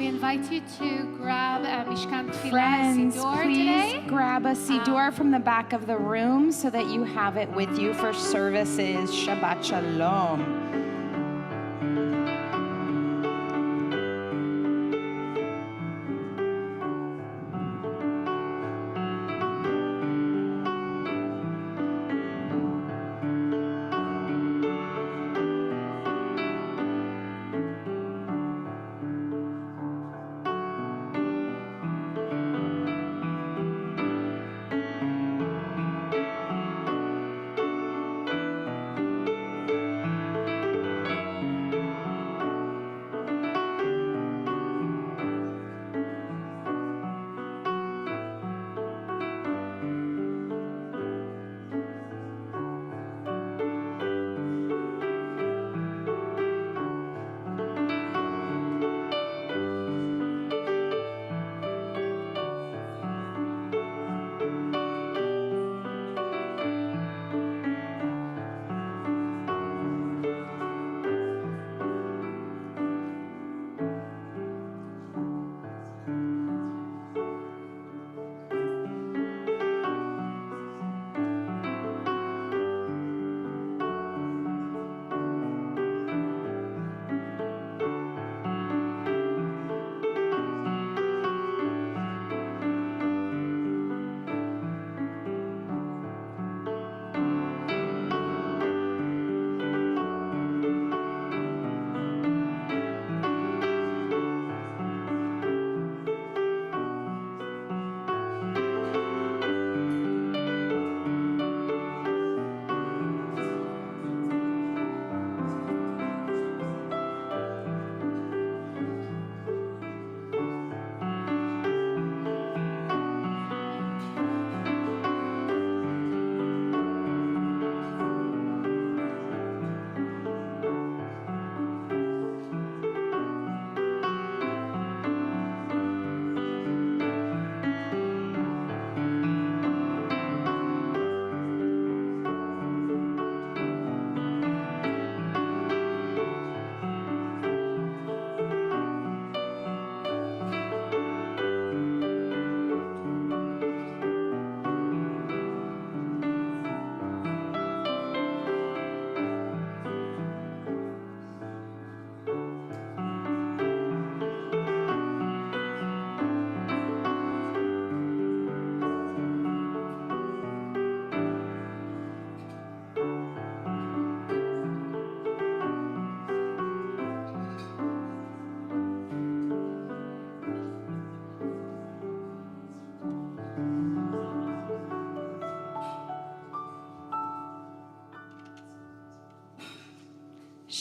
we invite you to grab a Mishkan Tefillah Friends, Siddur please today. grab a Siddur from the back of the room so that you have it with you for services. Shabbat Shalom.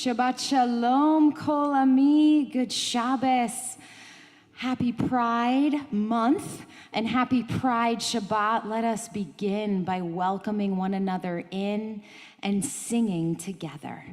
Shabbat Shalom, Kol Ami, good Shabbos. Happy Pride Month and happy Pride Shabbat. Let us begin by welcoming one another in and singing together.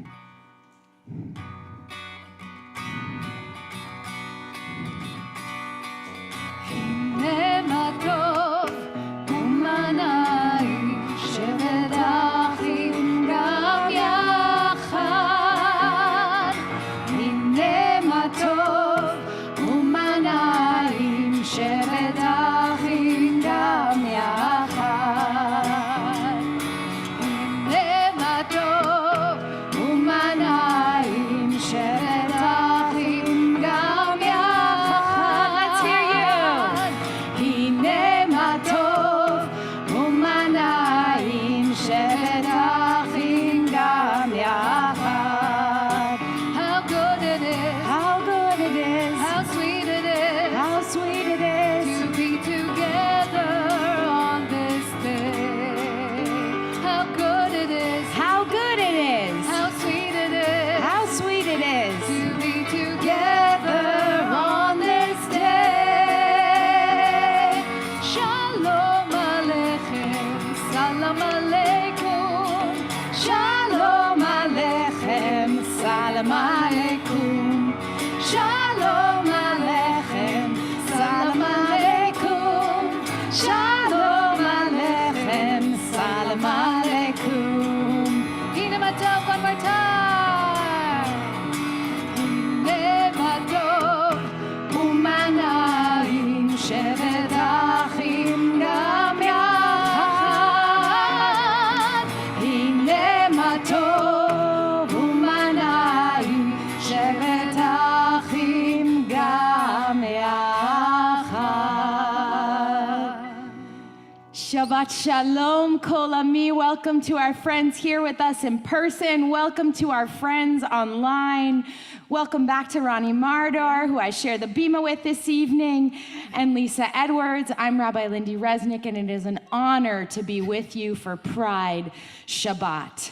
Shabbat Shalom, Kol Ami. Welcome to our friends here with us in person. Welcome to our friends online. Welcome back to Ronnie Mardor, who I share the bima with this evening, and Lisa Edwards. I'm Rabbi Lindy Resnick, and it is an honor to be with you for Pride Shabbat.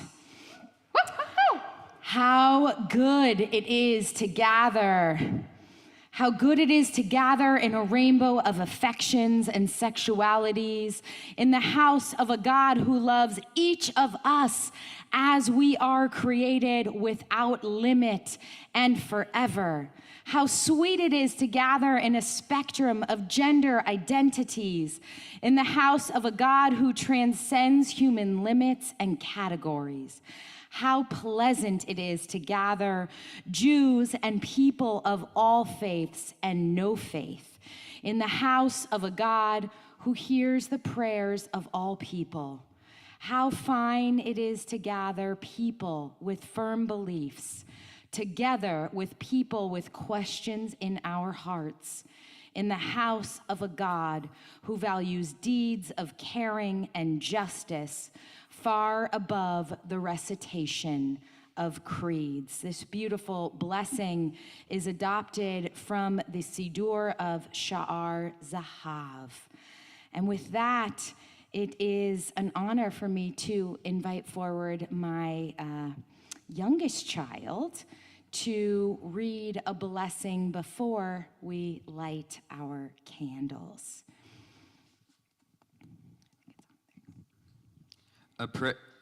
How good it is to gather. How good it is to gather in a rainbow of affections and sexualities in the house of a God who loves each of us as we are created without limit and forever. How sweet it is to gather in a spectrum of gender identities in the house of a God who transcends human limits and categories. How pleasant it is to gather Jews and people of all faiths and no faith in the house of a God who hears the prayers of all people. How fine it is to gather people with firm beliefs together with people with questions in our hearts in the house of a God who values deeds of caring and justice far above the recitation of creeds. This beautiful blessing is adopted from the Siddur of Sha'ar Zahav. And with that, it is an honor for me to invite forward my youngest child to read a blessing before we light our candles. A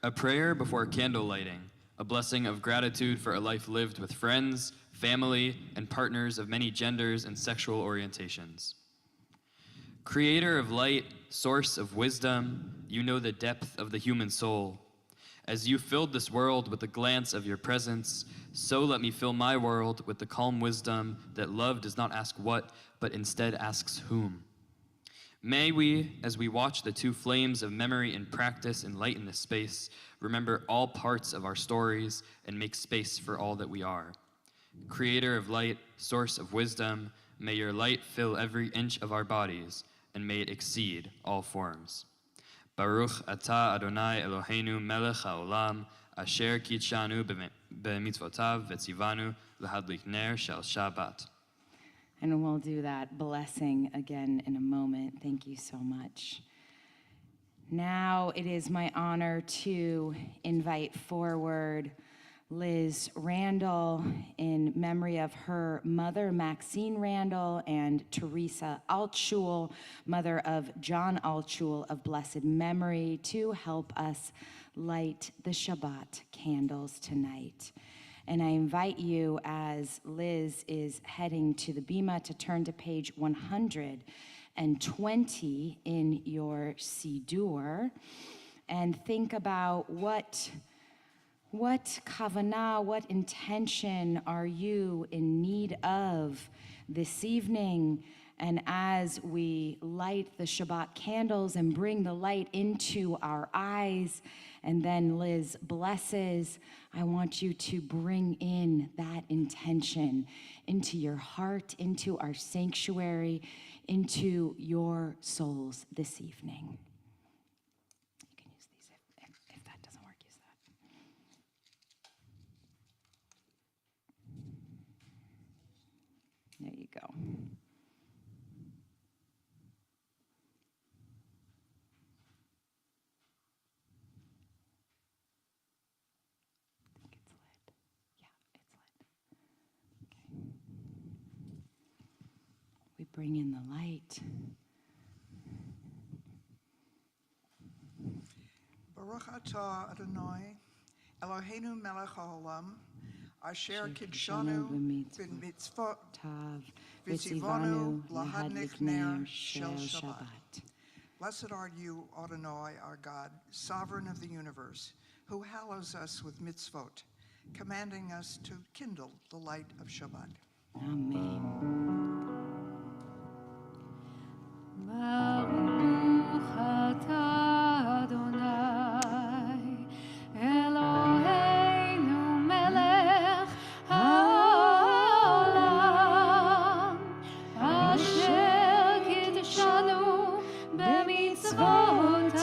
prayer before candle lighting, a blessing of gratitude for a life lived with friends, family, and partners of many genders and sexual orientations. Creator of light, source of wisdom, you know the depth of the human soul. As you filled this world with the glance of your presence, so let me fill my world with the calm wisdom that love does not ask what, but instead asks whom. May we, as we watch the two flames of memory and practice enlighten this space, remember all parts of our stories and make space for all that we are. Creator of light, source of wisdom, may your light fill every inch of our bodies, and may it exceed all forms. Baruch atah Adonai Eloheinu melech haolam, asher kitshanu b'mitzvotav v'tzivanu l'hadlik ner shel Shabbat. And we'll do that blessing again in a moment. Thank you so much. Now it is my honor to invite forward Liz Randall in memory of her mother, Maxine Randall, and Teresa Altschul, mother of John Altschul of blessed memory, to help us light the Shabbat candles tonight. And I invite you, as Liz is heading to the bima, to turn to page 120 in your Siddur and think about what kavanah, what intention are you in need of this evening? And as we light the Shabbat candles and bring the light into our eyes, and then Liz blesses, I want you to bring in that intention into your heart, into our sanctuary, into your souls this evening. You can use these if that doesn't work, use that. There you go. Bring in the light. Baruch atah Adonai Eloheinu melech haolam, asher kidshanu b'mitzvot v'tzivanu lahadlik ner shel Shabbat. Blessed are you, Adonai, our God, sovereign of the universe, who hallows us with mitzvot, commanding us to kindle the light of Shabbat. Amen. Baruch atah Adonai Eloheinu melech haolam, asher kidshanu b'mitzvot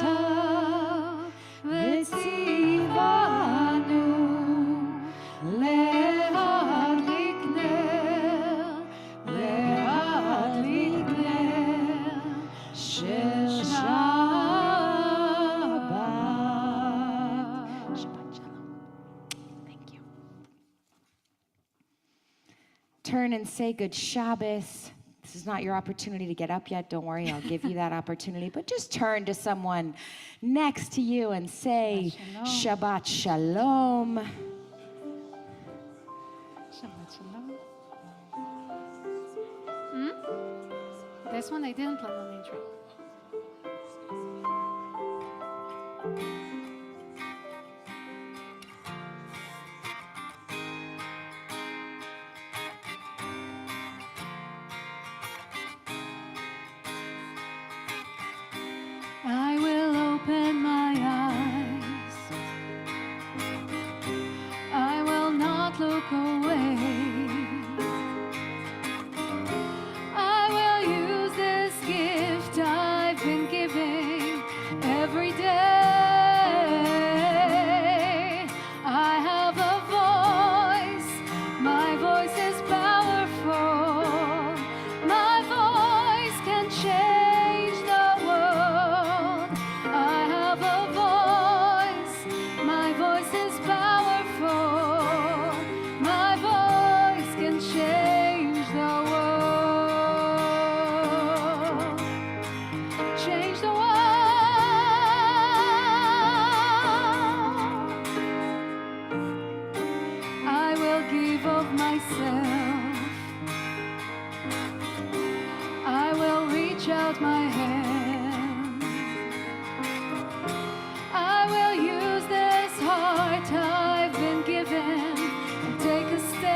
turn and say good Shabbos. This is not your opportunity to get up yet. Don't worry, I'll give you that opportunity. But just turn to someone next to you and say Shabbat Shalom. Shabbat Shalom. This one I didn't plan on intro. I will open my eyes. I will not look away. I will use this gift I've been giving every day. I have a voice. My voice is powerful. My voice can change the world. I have a voice. My voice is powerful. My voice can change the world. Change the world. I will give of myself. I will reach out my hand. I will use this heart I've been given and take a stand.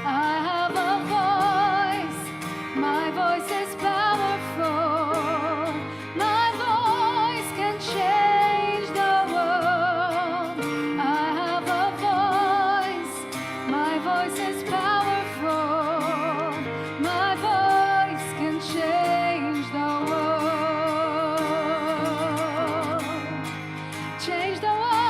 I have a voice. My voice is powerful. My voice can change the world. I have a voice. My voice is powerful. My voice can change the world. Change the world.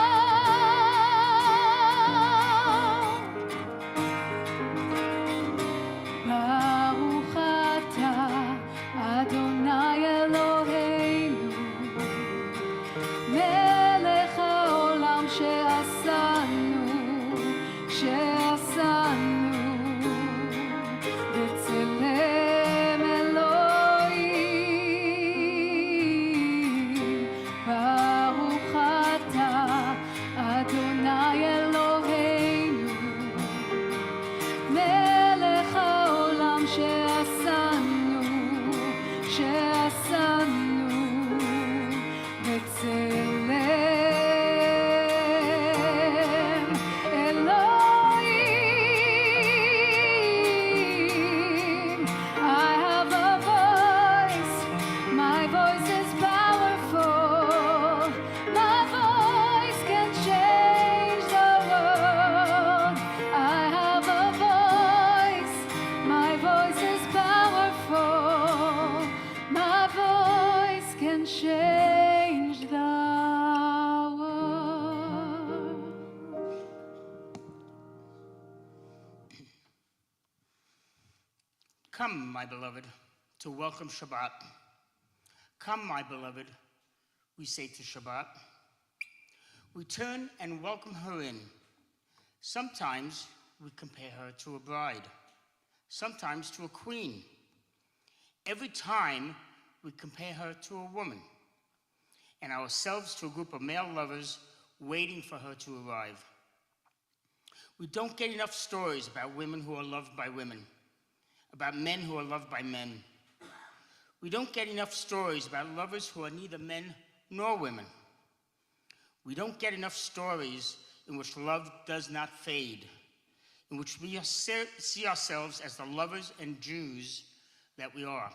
Baruch atah Adonai Eloheinu melech haolam שעשנו בצלם אלוהים. ברוך אתה אדוני אלוהינו מלך העולם שעשנו בצלם אלוהים. I have a voice. My voice is powerful. My voice can change the world. I have a voice. My voice is powerful. My voice can change the world. Come, my beloved, to welcome Shabbat. Come, my beloved, we say to Shabbat. We turn and welcome her in. Sometimes we compare her to a bride, sometimes to a queen. Every time we compare her to a woman, and ourselves to a group of male lovers waiting for her to arrive. We don't get enough stories about women who are loved by women, about men who are loved by men. We don't get enough stories about lovers who are neither men nor women. We don't get enough stories in which love does not fade, in which we see ourselves as the lovers and Jews that we are.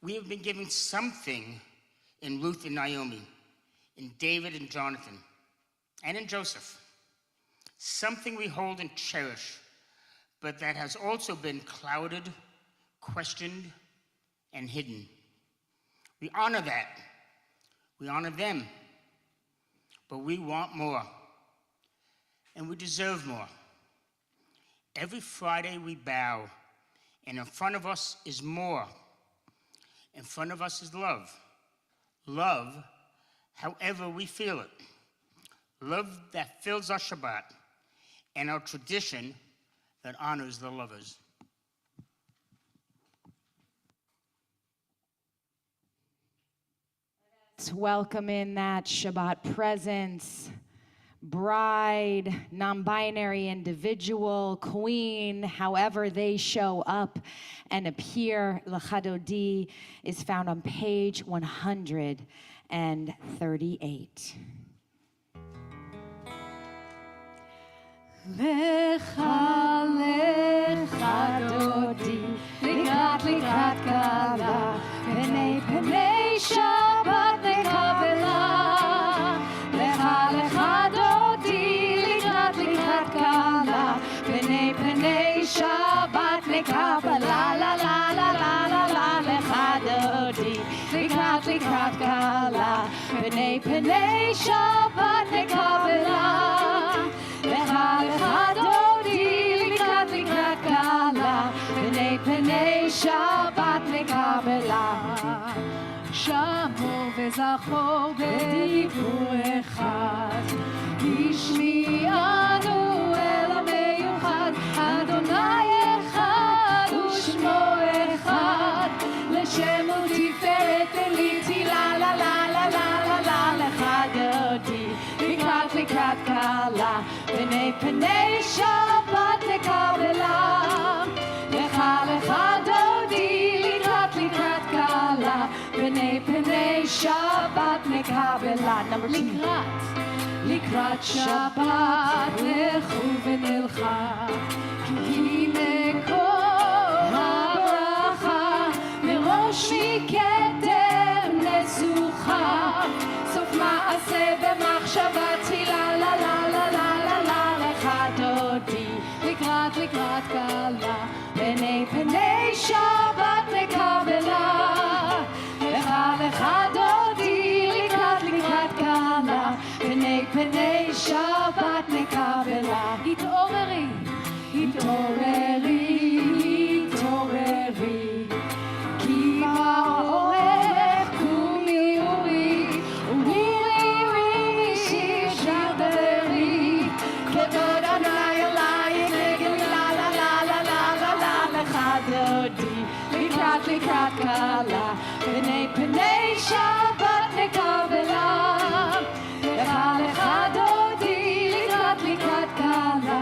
We have been given something in Ruth and Naomi, in David and Jonathan, and in Joseph. Something we hold and cherish, but that has also been clouded, questioned, and hidden. We honor that. We honor them. But we want more. And we deserve more. Every Friday we bow, and in front of us is more. In front of us is love. Love, however we feel it. Love that fills our Shabbat and our tradition that honors the lovers. Let's welcome in that Shabbat presence. Bride, non-binary individual, queen, however they show up and appear. L'chadodi is found on page 138. Lecha lecha dodi, לקראת קלה, פני שבת נקבלה. lecha lecha dodi, לקראת קלה, פני שבת נקבלה. la la la la la la, lecha dodi, לקראת קלה, פני שבת נקבלה. lecha dodi, לקראת קלה, פני שבת נקבלה. שמור וזכור בדיבור אחד, השמיענו אל המיוחד, אדוני אחד ושמו אחד, לשם ותפארת עליתי. la la la la la la la, lecha dodi, לקראת קלה, פני שבת נקבלה. lecha dodi, לקראת קלה, פני שבת נקבלה. number 2. לקראת שבת לכו ונלכה, כי הנה כל הברכה מראש מקדם נצוחה, סוף מעשה במחשבה תחילה. la la la la la la, lecha dodi, לקראת קלה, פני שבת נקבלה. lecha dodi, לקראת קלה, פני שבת נקבלה. התעוררי, התעוררי, התעוררי, כי באורך קומי אורי, אורי שיר דברי, כבוד אדוני אלייך נגלה. la la la la la la, lecha dodi, לקראת קלה, פני שבת נקבלה. lecha dodi, לקראת קלה,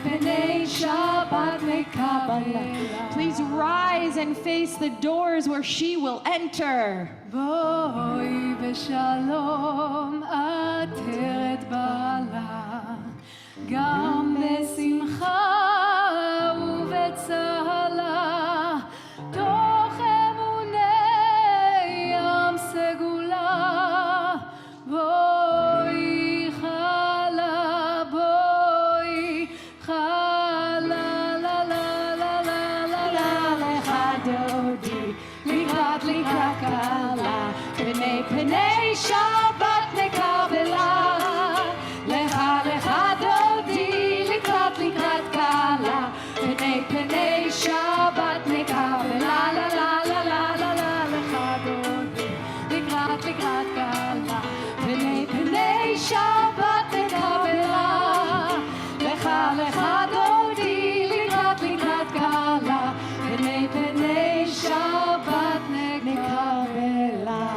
פני שבת נקבלה. Please rise and face the doors where she will enter. בואי בשלום עטרת בעלה, גם בשמחה ובצהלה, תוך אמוני ים סגולה. בואי חלה, בואי חלה, la la la la la la, lecha dodi, לקראת קלה, פני שבת נקבלה. lecha dodi, לקראת קלה, פני שבת נקבלה. la la la la la la, lecha dodi, לקראת קלה, פני שבת נקבלה. lecha dodi, לקראת קלה, פני שבת נקבלה.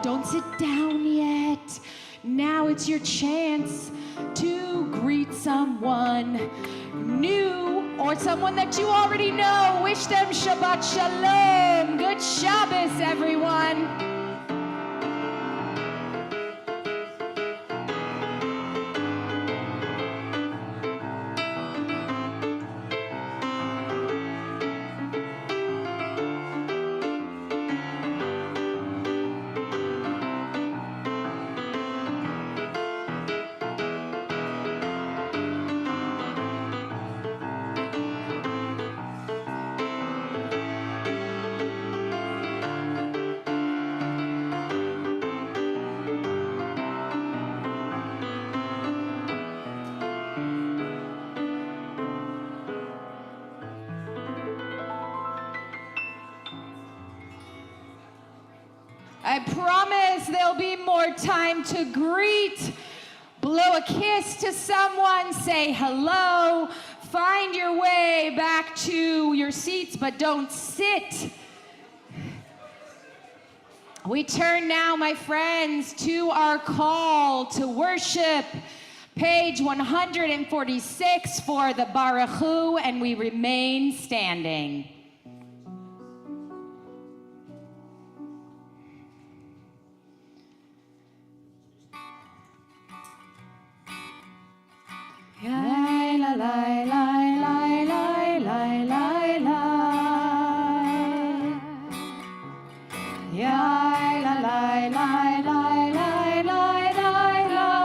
Don't sit down yet. Now it's your chance to greet someone new or someone that you already know. Wish them Shabbat Shalom. Good Shabbos, everyone. I promise there'll be more time to greet, Blow a kiss to someone, say hello, find your way back to your seats, but don't sit. We turn now, my friends, to our call to worship. Page 146 for the Baruch Hu, and we remain standing. La la la la la la la la la. La la la la la la la la la.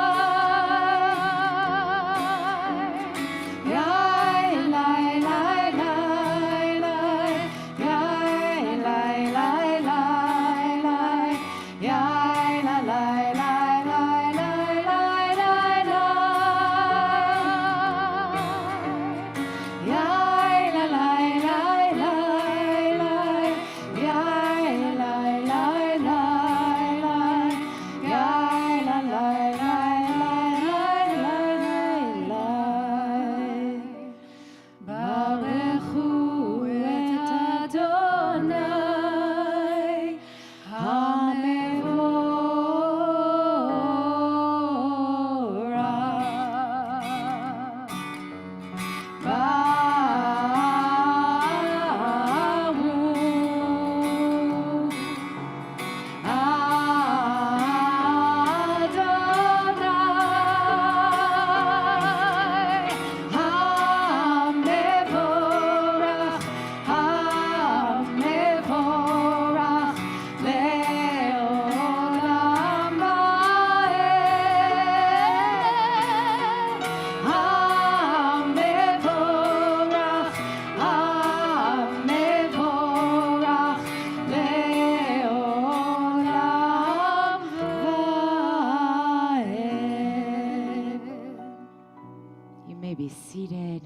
Be seated.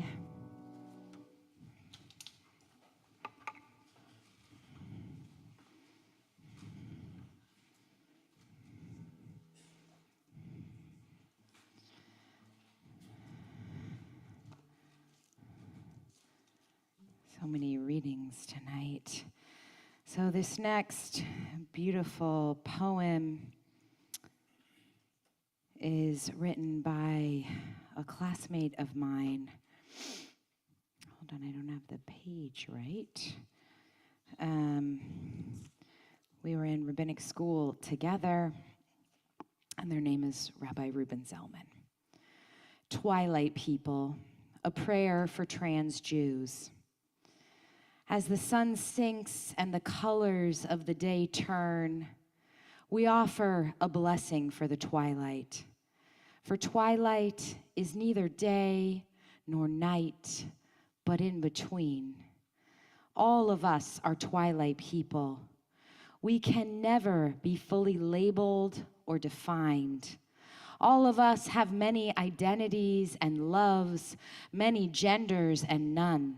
So many readings tonight. So this next beautiful poem is written by a classmate of mine. Hold on, I don't have the page right. We were in rabbinic school together, and their name is Rabbi Reuben Zellman. Twilight people, a prayer for trans Jews. As the sun sinks and the colors of the day turn, we offer a blessing for the twilight. For twilight is neither day nor night, but in between. All of us are twilight people. We can never be fully labeled or defined. All of us have many identities and loves, many genders and none.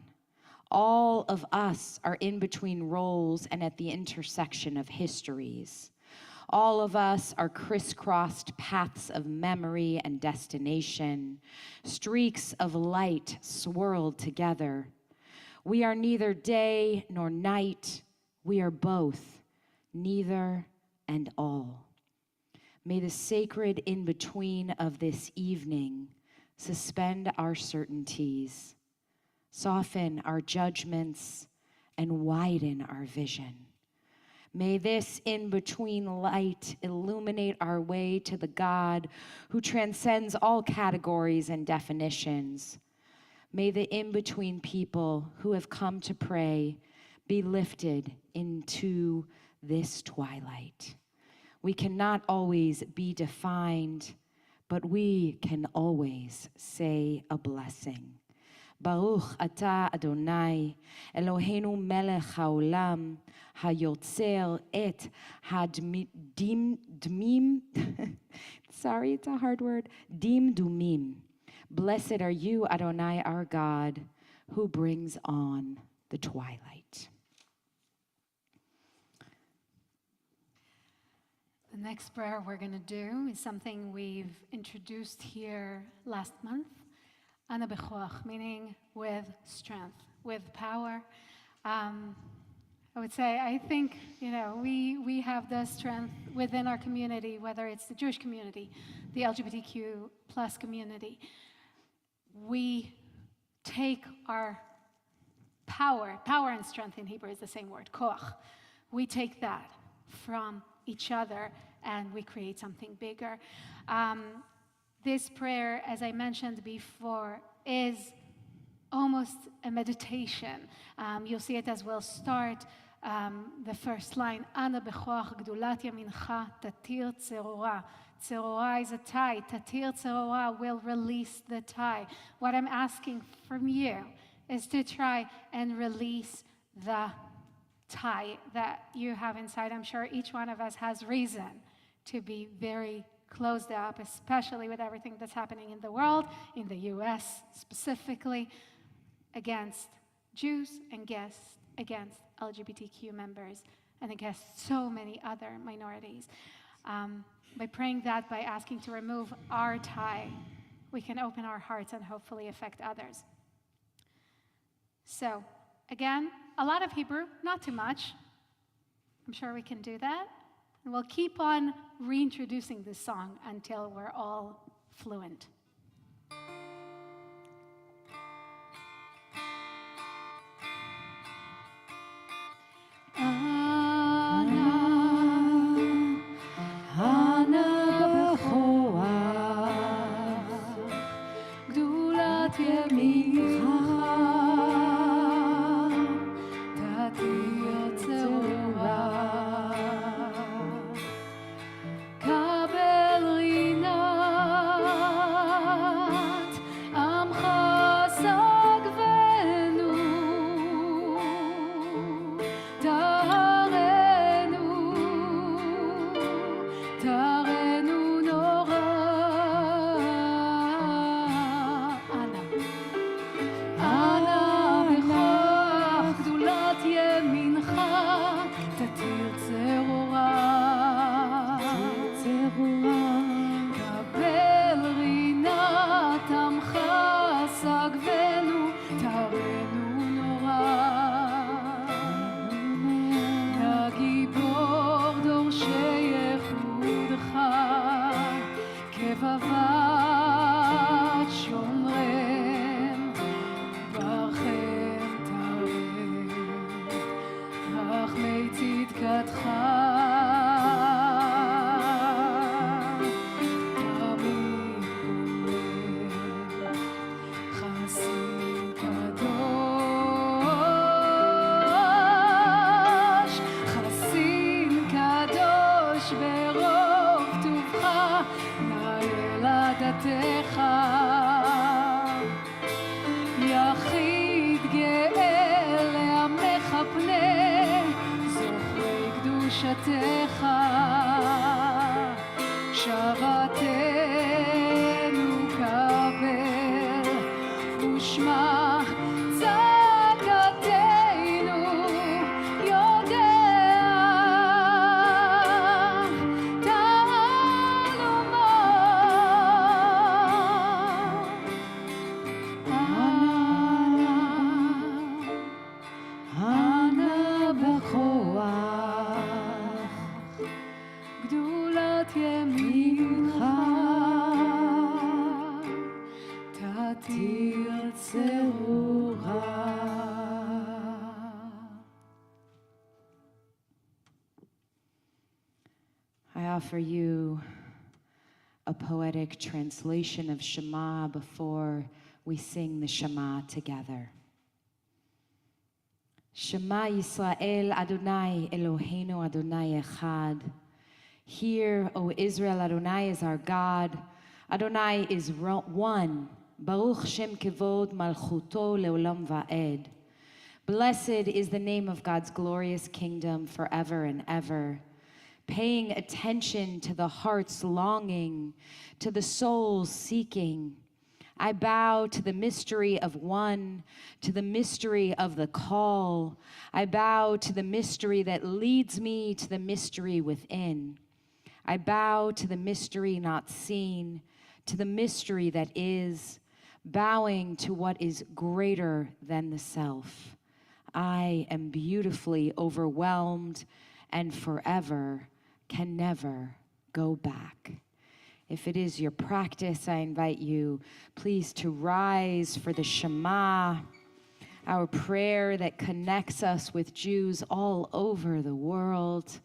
All of us are in between roles and at the intersection of histories. All of us are crisscrossed paths of memory and destination, streaks of light swirled together. We are neither day nor night. We are both, neither and all. May the sacred in-between of this evening suspend our certainties, soften our judgments, and widen our vision. May this in-between light illuminate our way to the God who transcends all categories and definitions. May the in-between people who have come to pray be lifted into this twilight. We cannot always be defined, but we can always say a blessing. Baruch atah Adonai, Eloheinu melech haolam, hayotzer et hadmim, sorry, it's a hard word, dimdumim. Blessed are you, Adonai, our God, who brings on the twilight. The next prayer we're going to do is something we've introduced here last month, Ana Bechoach, meaning with strength, with power. I would say, I think, we have the strength within our community, whether it's the Jewish community, the LGBTQ plus community. We take our power and strength in Hebrew is the same word, koach. We take that from each other and we create something bigger. This prayer, as I mentioned before, is almost a meditation. You'll see it as we'll start the first line, Ana bechoach gdulat yamincha tatir tzerora. Tzerora is a tie. Tatir tzerora will release the tie. What I'm asking from you is to try and release the tie that you have inside. I'm sure each one of us has reason to be very closed up, especially with everything that's happening in the world, in the US specifically, against Jews and against LGBTQ members and against so many other minorities. By praying that, by asking to remove our tie, we can open our hearts and hopefully affect others. So, again, a lot of Hebrew, not too much. I'm sure we can do that. And we'll keep on reintroducing this song until we're all fluent. I offer you a poetic translation of Shema before we sing the Shema together. Shema Yisrael, Adonai Eloheinu, Adonai Echad. Hear, O Israel, Adonai is our God. Adonai is one. Baruch Shem Kevod Malchuto Leolam Va'ed. Blessed is the name of God's glorious kingdom forever and ever. Paying attention to the heart's longing, to the soul's seeking. I bow to the mystery of one, to the mystery of the call. I bow to the mystery that leads me to the mystery within. I bow to the mystery not seen, to the mystery that is, bowing to what is greater than the self. I am beautifully overwhelmed and forever can never go back. If it is your practice, I invite you, please, to rise for the Shema, our prayer that connects us with Jews all over the world.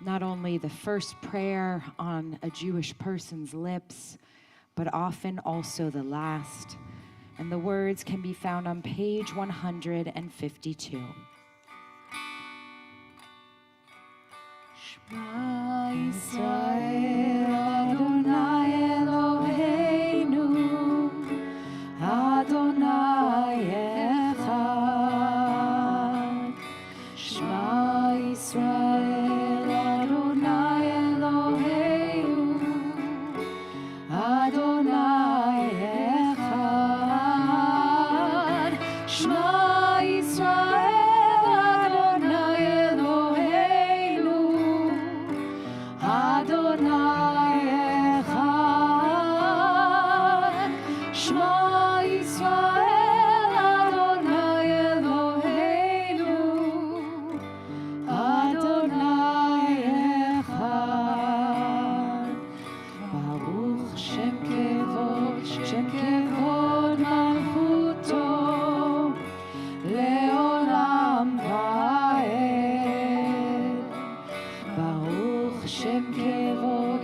Not only the first prayer on a Jewish person's lips, but often also the last. And the words can be found on page 152. Shema Yisrael Adonai Eloheinu Adonai Echad. Shema Yisrael Adonai Eloheinu Adonai Echad. Shema Yisrael Adonai Eloheinu Adonai Echad. Shema Yisrael Adonai Eloheinu Adonai Echad. Baruch Shem Kevod Malchuto Leolam Vaed. Baruch Shem Kevod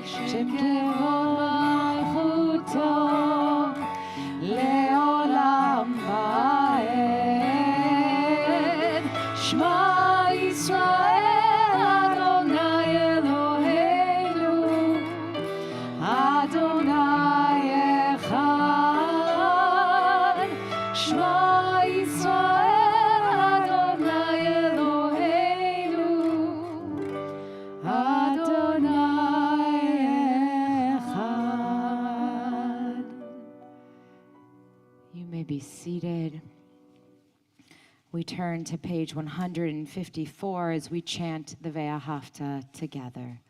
Malchuto Leolam Vaed. Shema Yisrael Adonai Eloheinu Adonai Echad. Shema Yisrael Adonai Eloheinu Adonai Echad. You may be seated. We turn to page 154 as we chant the Ve'ahavta together.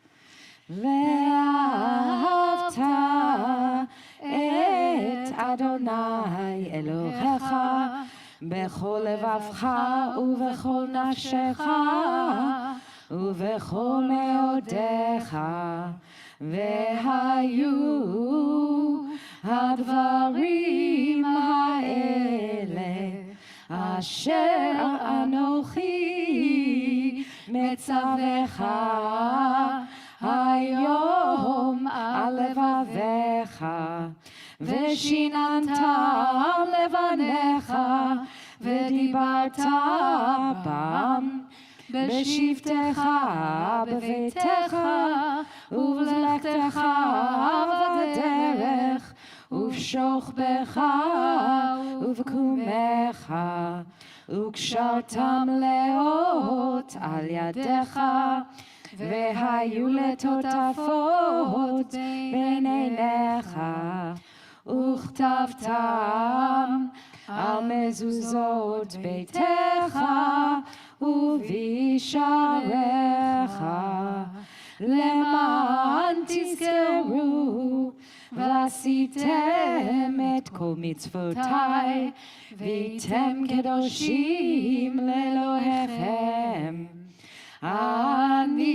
Ve'ahavta et Adonai Elohecha bechol levavcha uvechol nafshecha uvechol meodecha vehayu הדברים האלה אשר אנוכי מצווך היום על לבביך ושיננתם לבניך ודיברת בם בשבתך בביתך ובלכתך בדרך ובשוכבך ובקומך וקשרתם לאות על ידך והיו לטוטפות בין עיניך וכתבתם על מזוזות ביתך ובישעריך למען תזכרו ועשיתם את כל מצוותיי והייתם קדושים לאלוהיכם. אני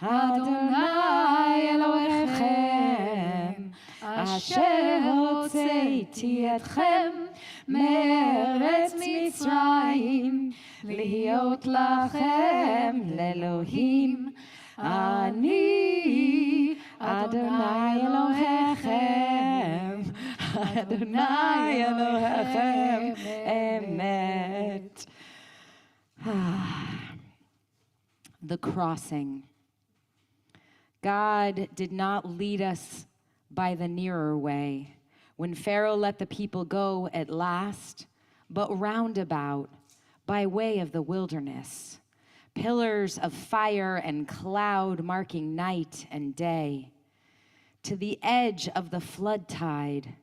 אדוני אלוהיכם אשר הוצאתי אתכם מארץ מצרים להיות לכם לאלוהים. אני אדוני אלוהיכם, אדוני אלוהיכם אמת. The crossing. God did not lead us by the nearer way when Pharaoh let the people go at last, but roundabout by way of the wilderness. Pillars of fire and cloud marking night and day. To the edge of the flood tide,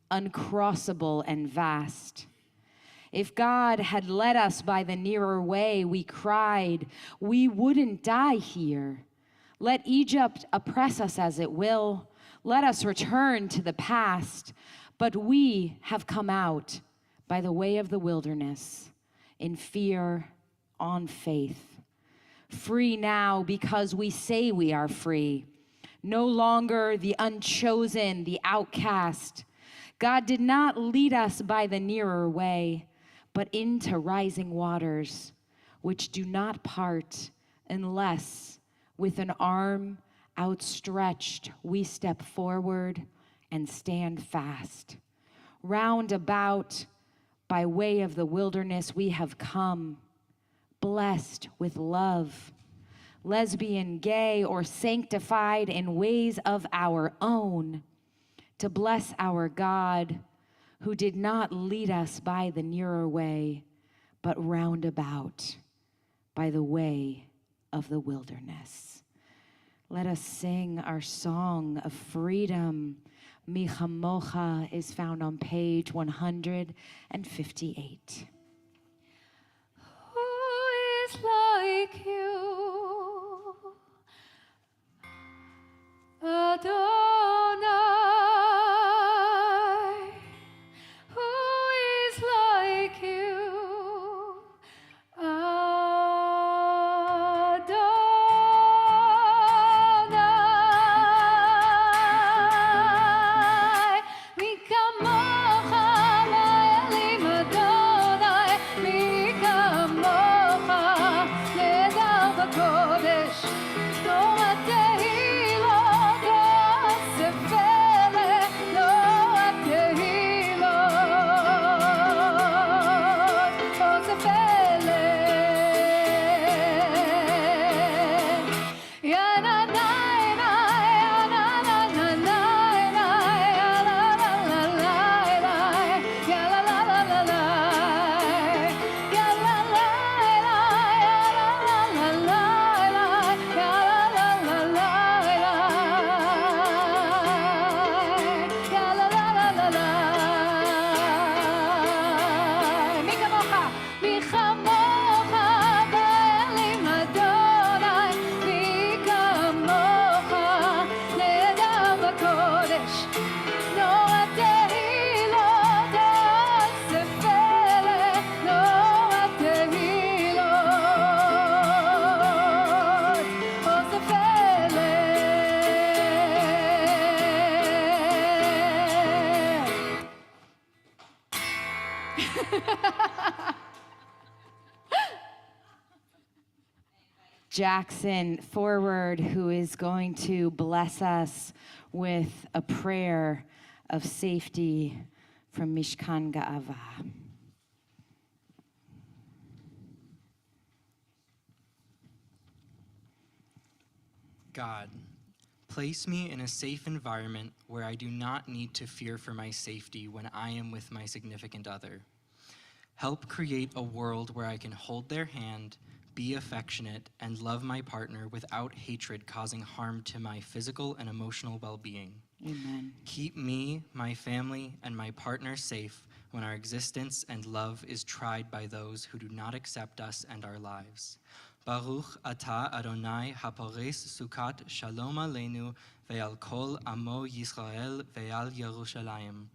uncrossable and vast. If God had led us by the nearer way, we cried, we wouldn't die here. Let Egypt oppress us as it will. Let us return to the past. But we have come out by the way of the wilderness, in fear, on faith. Free now because we say we are free. No longer the unchosen, the outcast. God did not lead us by the nearer way, but into rising waters, which do not part unless with an arm outstretched we step forward and stand fast. Round about by way of the wilderness we have come, blessed with love, lesbian, gay, or sanctified in ways of our own, to bless our God, who did not lead us by the nearer way, but round about by the way of the wilderness. Let us sing our song of freedom. Mi Chamocha is found on page 158. Who is like you, Adonai? Who is like you, Adonai? Mi kamocha la'elim Adonai, mi kamocha le'edar b'kodesh. Torah tehilot osefele, Torah tehilot osefele. Ya na na na, ya na na na na, ya la la la la, ya la la la la la, ya la la la, ya la la la la, ya la la la la, ya la la la la la. Mi kamocha, mi chamocha ba'elim Adonai, mi kamocha le'edar b'kodesh. Torah tehilot osefele, Torah tehilot osefele. Jackson forward, who is going to bless us with a prayer of safety from Mishkan Ga'ava. God, place me in a safe environment where I do not need to fear for my safety when I am with my significant other. Help create a world where I can hold their hand, be affectionate, and love my partner without hatred causing harm to my physical and emotional well-being. Amen. Keep me, my family, and my partner safe when our existence and love is tried by those who do not accept us and our lives. Baruch atah Adonai hapores sukat shalom aleinu ve'al kol amo Yisrael ve'al Yerushalayim.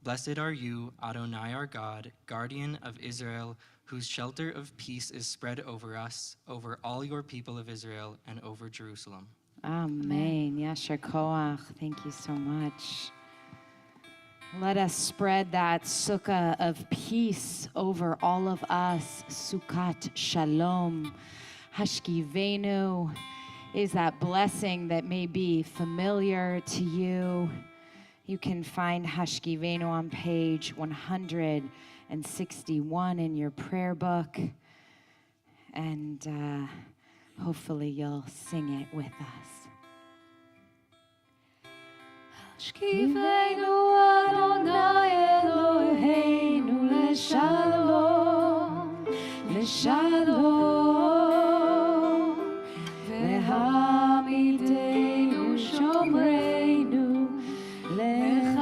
Blessed are you, Adonai our God, guardian of Israel, whose shelter of peace is spread over us, over all your people of Israel, and over Jerusalem. Amen. Yasher koach. Thank you so much. Let us spread that sukkah of peace over all of us. Sukkot shalom. Hashkivenu is that blessing that may be familiar to you. You can find Hashkivenu on page 161 in your prayer book. And hopefully you'll sing it with us. Shkivenu Adonai Eloheinu leshalom, leshalom, ve'hamidenu shomreinu lechaim,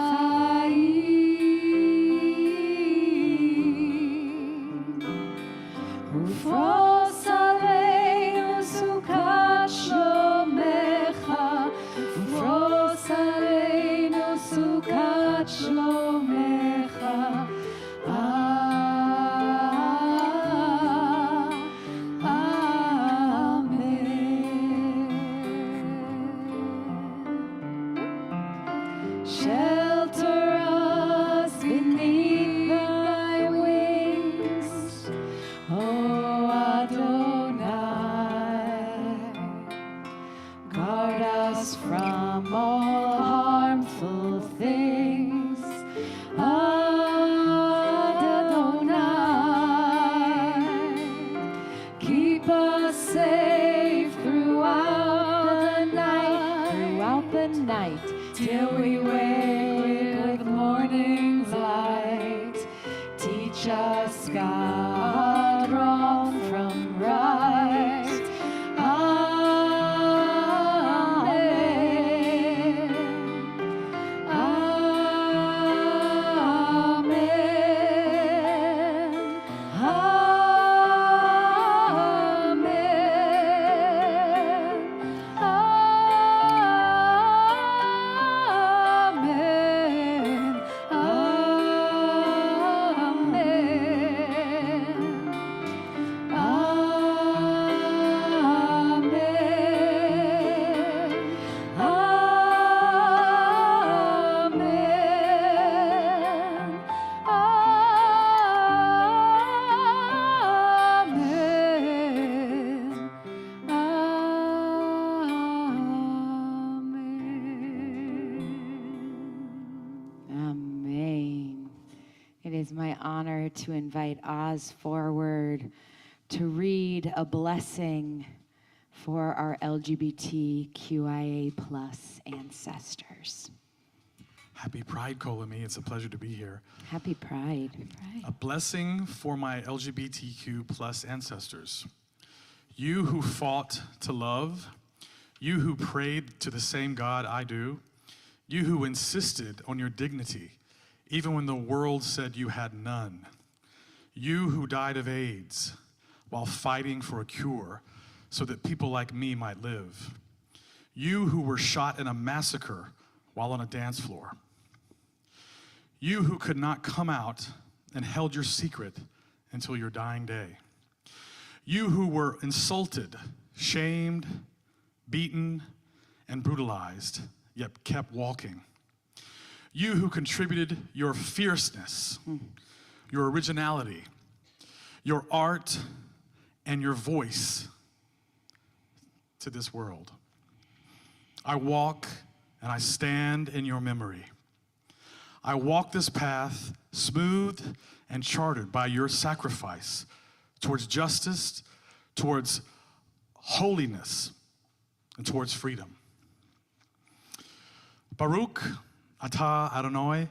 ufros aleinu sukat shlomenu. till we wake with morning's light. Teach us, God, wrong from right. Amen. Amen. Amen. It is my honor to invite Oz forward to read a blessing for our LGBTQIA plus ancestors. Happy Pride, Kol Ami. It's a pleasure to be here. Happy Pride. A blessing for my LGBTQ plus ancestors. You who fought to love, you who prayed to the same God I do, you who insisted on your dignity, even when the world said you had none. You who died of AIDS while fighting for a cure so that people like me might live. You who were shot in a massacre while on a dance floor. You who could not come out and held your secret until your dying day. You who were insulted, shamed, beaten, and brutalized, yet kept walking. You who contributed your fierceness, your originality, your art, and your voice to this world. I walk and I stand in your memory. I walk this path smooth and charted by your sacrifice towards justice, towards holiness, and towards freedom. Baruch atah Adonai,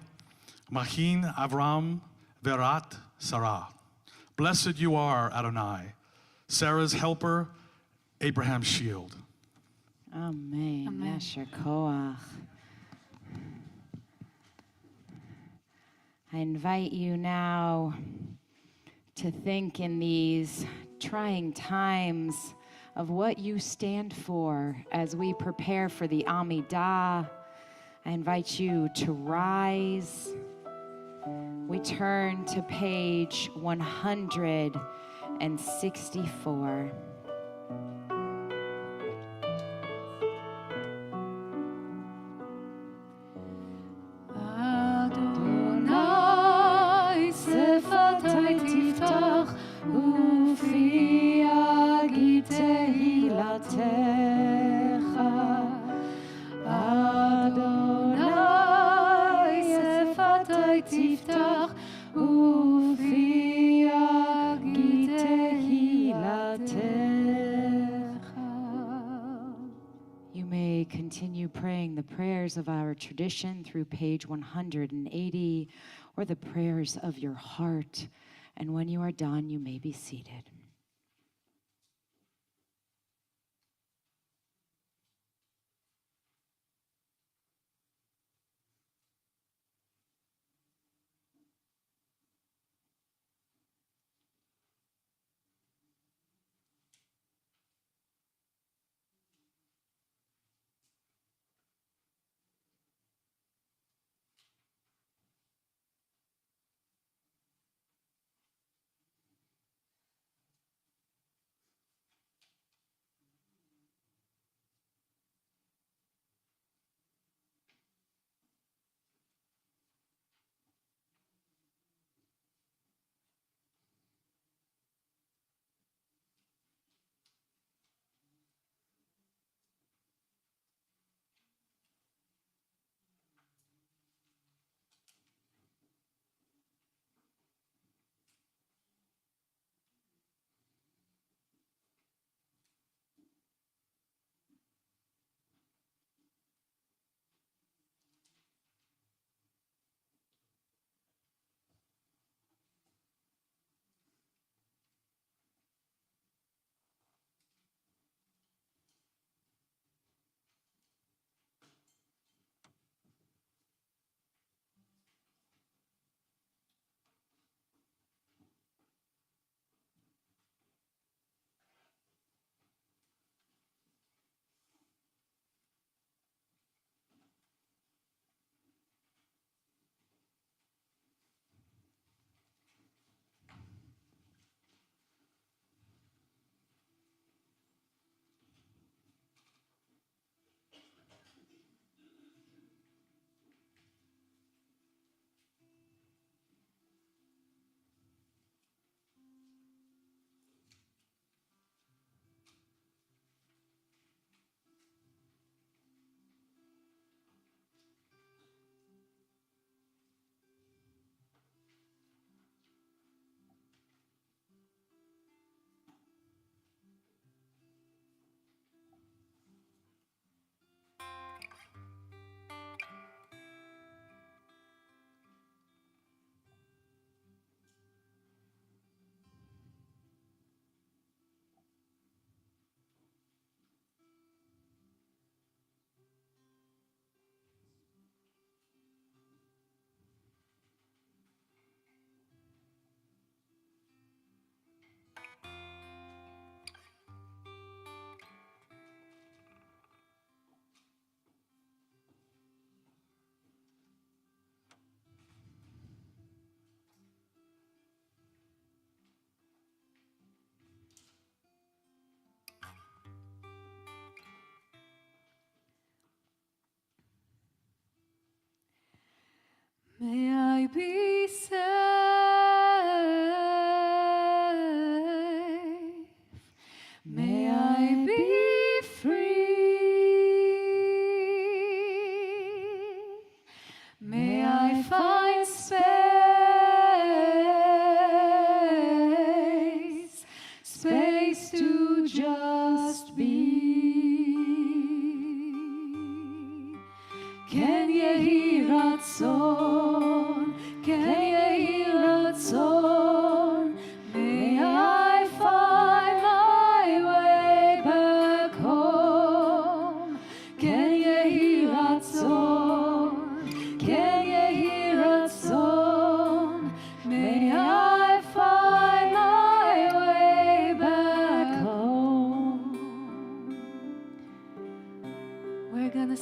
Machin Avram Verat Sarah. Blessed you are, Adonai, Sarah's helper, Abraham's shield. Amen. Amen. Yasher koach. I invite you now to think in these trying times of what you stand for as we prepare for the Amidah. I invite you to rise. We turn to page 164. Adonai sefatai tiftach ufi yagid tehilatecha. Adonai sefatai tiftach ufi yagid tehilatecha. You may continue praying the prayers of our tradition through page 180 or the prayers of your heart. And when you are done, you may be seated.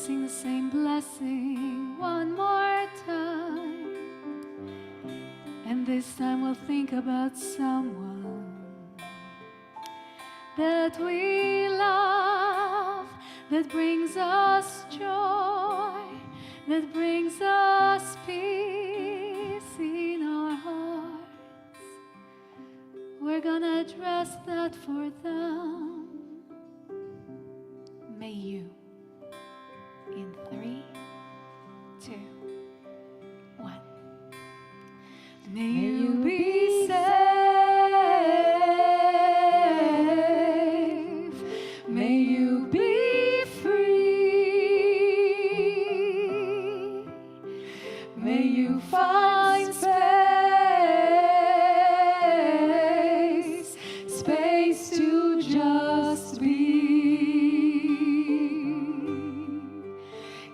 sing the same blessing one more time. And this time we'll think about someone that we love, that brings us joy, that brings us peace in our hearts. We're gonna address that for them. May you, in 3, 2, 1. May you be safe. May you be free. May you find space to just be.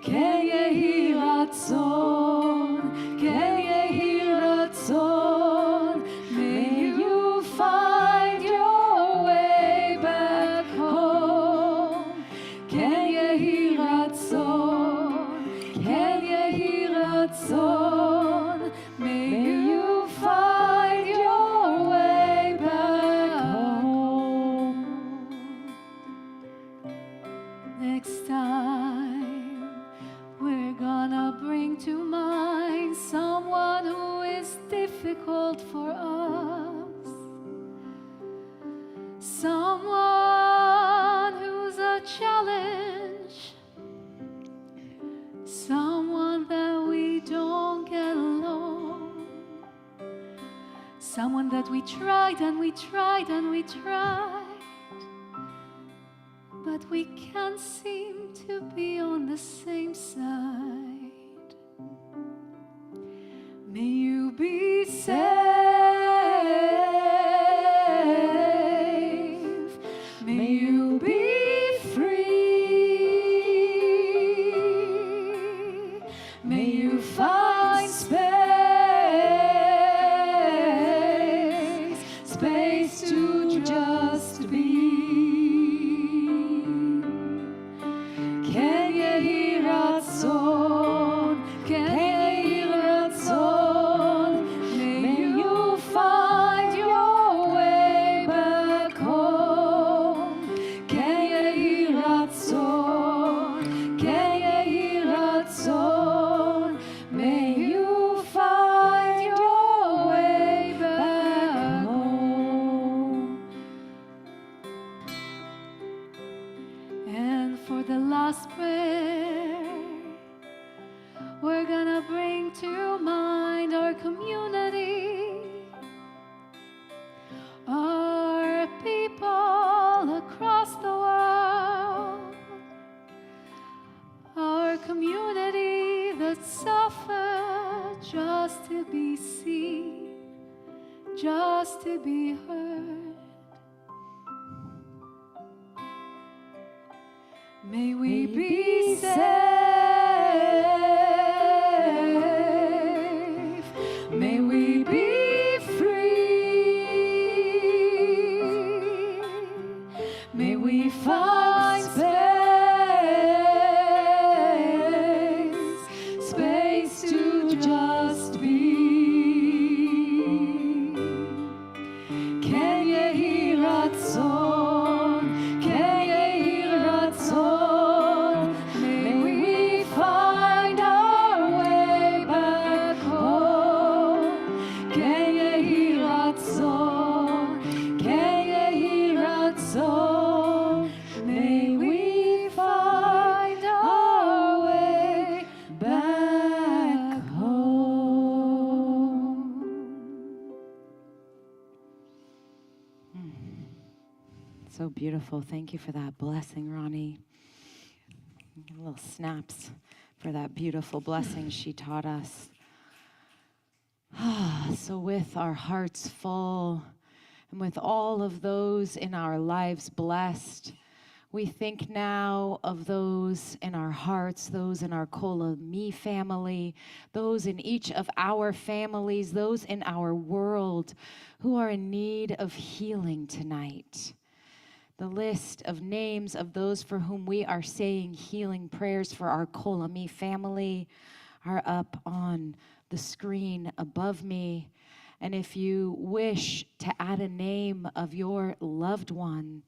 Ken yehi ratzon, ken yehi ratzon. May you find your way back home. Ken yehi ratzon, ken yehi ratzon. May you find your way back home. Next time, we're gonna bring to mind someone who is difficult for us, someone who's a challenge, someone that we don't get along, someone that we tried and we tried and we tried, but we can't seem to be on the same side. May you be safe. May you be free. May you find space to just be. Ken yehi ratzon, ken yehi ratzon. May you find your way back home. Ken yehi ratzon, ken yehi ratzon. May you find your way back home. And for the last prayer, we're gonna bring to mind our community, our people across the world, our community that suffer just to be seen, just to be heard. May we be safe. May we be free. May we find space to just be. Ken yehi ratzon, ken yehi ratzon. May we find our way back home. Ken yehi ratzon, ken yehi ratzon. May we find our way back home. So beautiful. Thank you for that blessing, Ronnie. Little snaps for that beautiful blessing she taught us. So with our hearts full and with all of those in our lives blessed, we think now of those in our hearts, those in our Kol Ami family, those in each of our families, those in our world who are in need of healing tonight. The list of names of those for whom we are saying healing prayers for our Kol-Ami family are up on the screen above me. And if you wish to add a name of your loved one,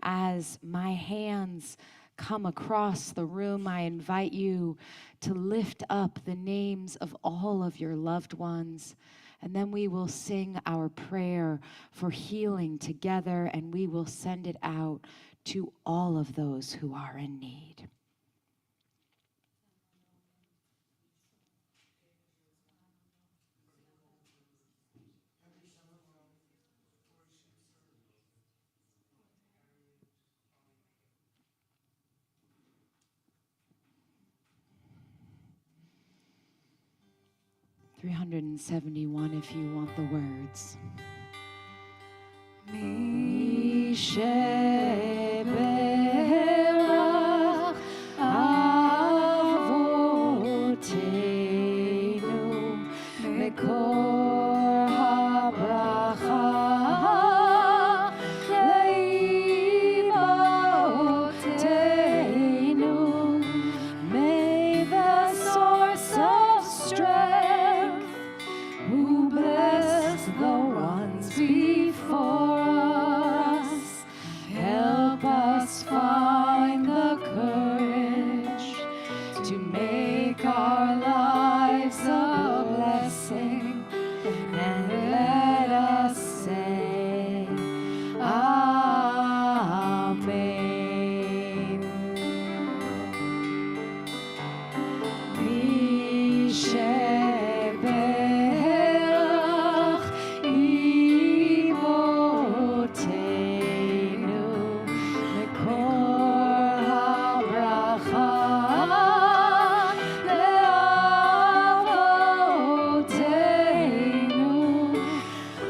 as my hands come across the room, I invite you to lift up the names of all of your loved ones. And then we will sing our prayer for healing together, and we will send it out to all of those who are in need. $371 if you want the words. Mi sheberach avoteinu mekor habracha le'imaotenu. May the source of strength who bless the ones before us, help us find the courage to make our lives a blessing, and let us say, Amen. Mi sheberach imotenu mekor habracha le'avotenu.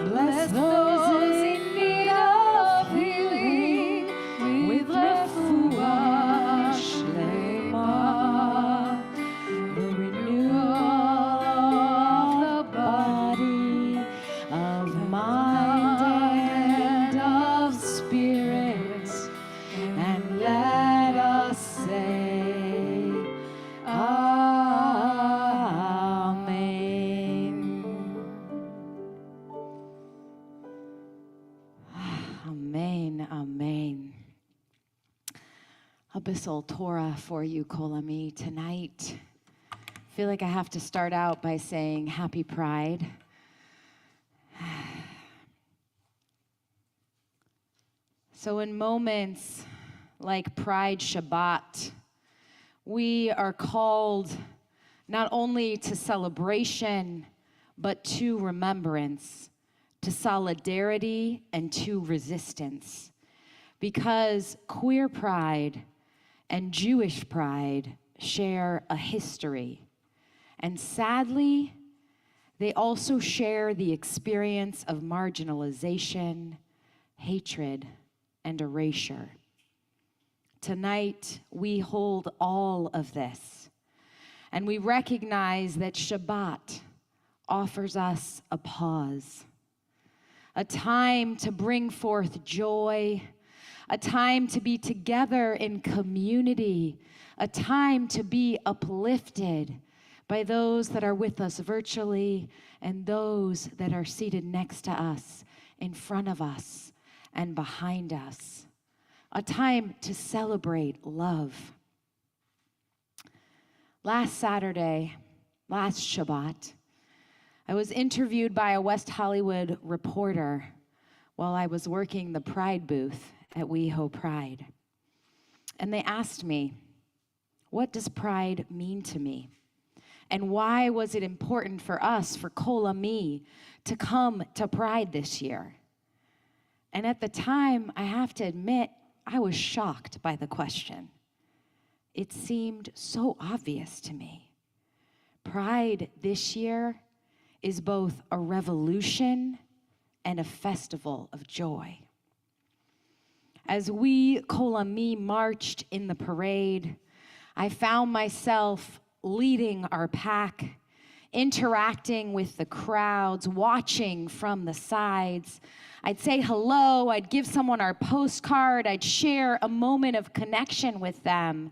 Bless those in need of healing with refuah shlema, the renewal of the body, of mind, and of spirit. And let us say, Amen. Amen, amen. Abyssal Torah for you, Kol Ami, tonight. I feel like I have to start out by saying Happy Pride. So in moments like Pride Shabbat, we are called not only to celebration, but to remembrance, to solidarity, and to resistance. Because queer pride and Jewish pride share a history. And sadly, they also share the experience of marginalization, hatred, and erasure. Tonight, we hold all of this, and we recognize that Shabbat offers us a pause, a time to bring forth joy, a time to be together in community, a time to be uplifted by those that are with us virtually and those that are seated next to us, in front of us, and behind us. A time to celebrate love. Last Saturday, last Shabbat, I was interviewed by a West Hollywood reporter while I was working the Pride booth at WeHo Pride. And they asked me, what does Pride mean to me? And why was it important for us, for Kol Ami, to come to Pride this year? And at the time, I have to admit, I was shocked by the question. It seemed so obvious to me. Pride this year is both a revolution and a festival of joy. As we, Kol Ami, marched in the parade, I found myself leading our pack interacting with the crowds, watching from the sides. I'd say hello, I'd give someone our postcard, I'd share a moment of connection with them,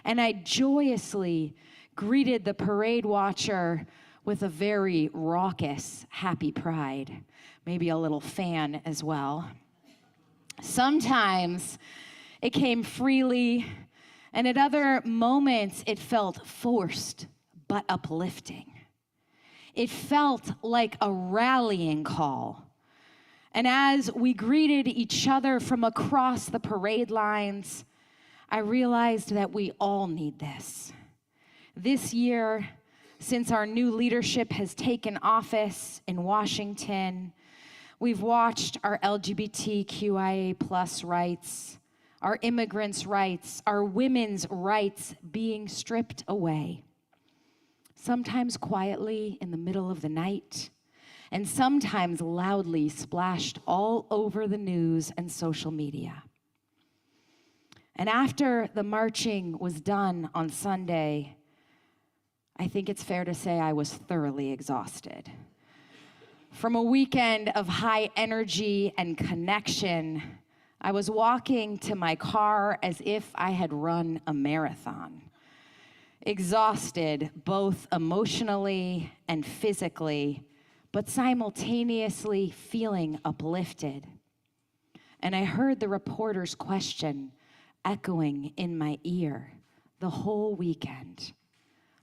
and I joyously greeted the parade watcher with a very raucous happy pride, maybe a little fan as well. Sometimes it came freely, and at other moments it felt forced but uplifting. It felt like a rallying call. And as we greeted each other from across the parade lines, I realized that we all need this. This year, since our new leadership has taken office in Washington, we've watched our LGBTQIA+ rights, our immigrants' rights, our women's rights being stripped away. Sometimes quietly in the middle of the night, and sometimes loudly splashed all over the news and social media. And after the marching was done on Sunday, I think it's fair to say I was thoroughly exhausted. From a weekend of high energy and connection, I was walking to my car as if I had run a marathon. Exhausted both emotionally and physically, but simultaneously feeling uplifted. And I heard the reporter's question echoing in my ear the whole weekend.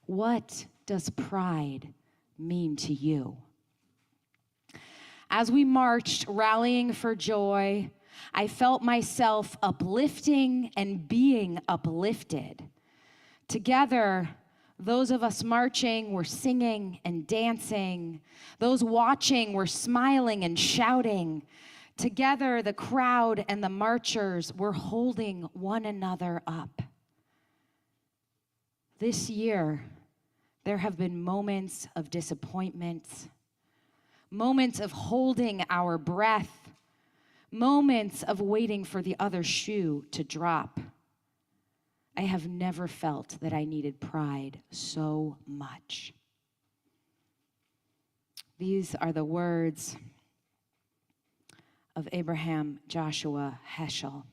What does pride mean to you? As we marched, rallying for joy, I felt myself uplifting and being uplifted. Together, those of us marching were singing and dancing. Those watching were smiling and shouting. Together, the crowd and the marchers were holding one another up. This year, there have been moments of disappointment, moments of holding our breath, moments of waiting for the other shoe to drop. I have never felt that I needed pride so much. These are the words of Abraham Joshua Heschel.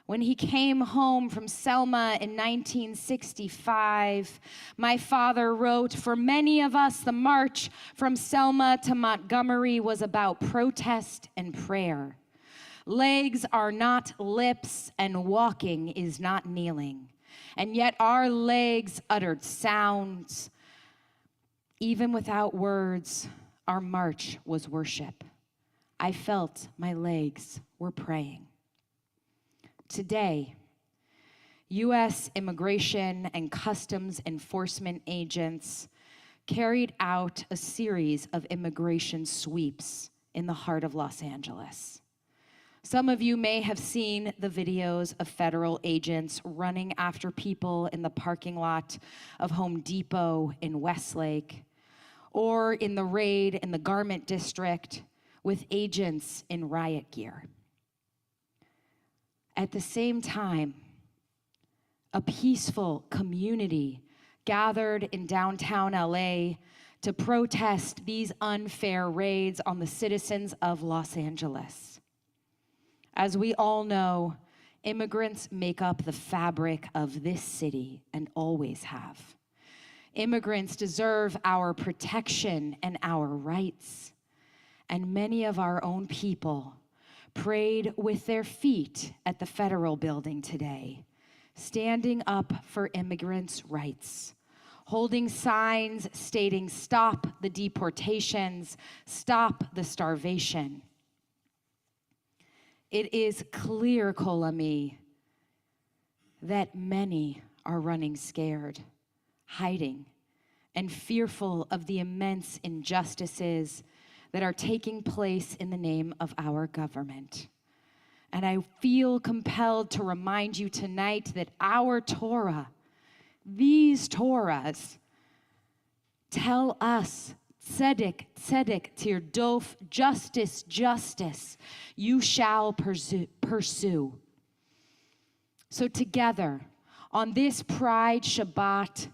When he came home from Selma in 1965, my father wrote, "For many of us, the march from Selma to Montgomery was about protest and prayer. Legs are not lips, and walking is not kneeling. And yet our legs uttered sounds. Even without words, our march was worship. I felt my legs were praying." Today, U.S. Immigration and Customs Enforcement agents carried out a series of immigration sweeps in the heart of Los Angeles. Some of you may have seen the videos of federal agents running after people in the parking lot of Home Depot in Westlake, or in the raid in the Garment District with agents in riot gear. At the same time, a peaceful community gathered in downtown LA to protest these unfair raids on the citizens of Los Angeles. As we all know, immigrants make up the fabric of this city and always have. Immigrants deserve our protection and our rights. And many of our own people prayed with their feet at the federal building today, standing up for immigrants' rights, holding signs stating, "Stop the deportations, stop the starvation." It is clear, Kol Ami, that many are running scared, hiding, and fearful of the immense injustices that are taking place in the name of our government. And I feel compelled to remind you tonight that our Torah, these Torahs, tell us, tzedek, tzedek, tirdof, justice, justice, you shall pursue. So together, on this Pride Shabbat,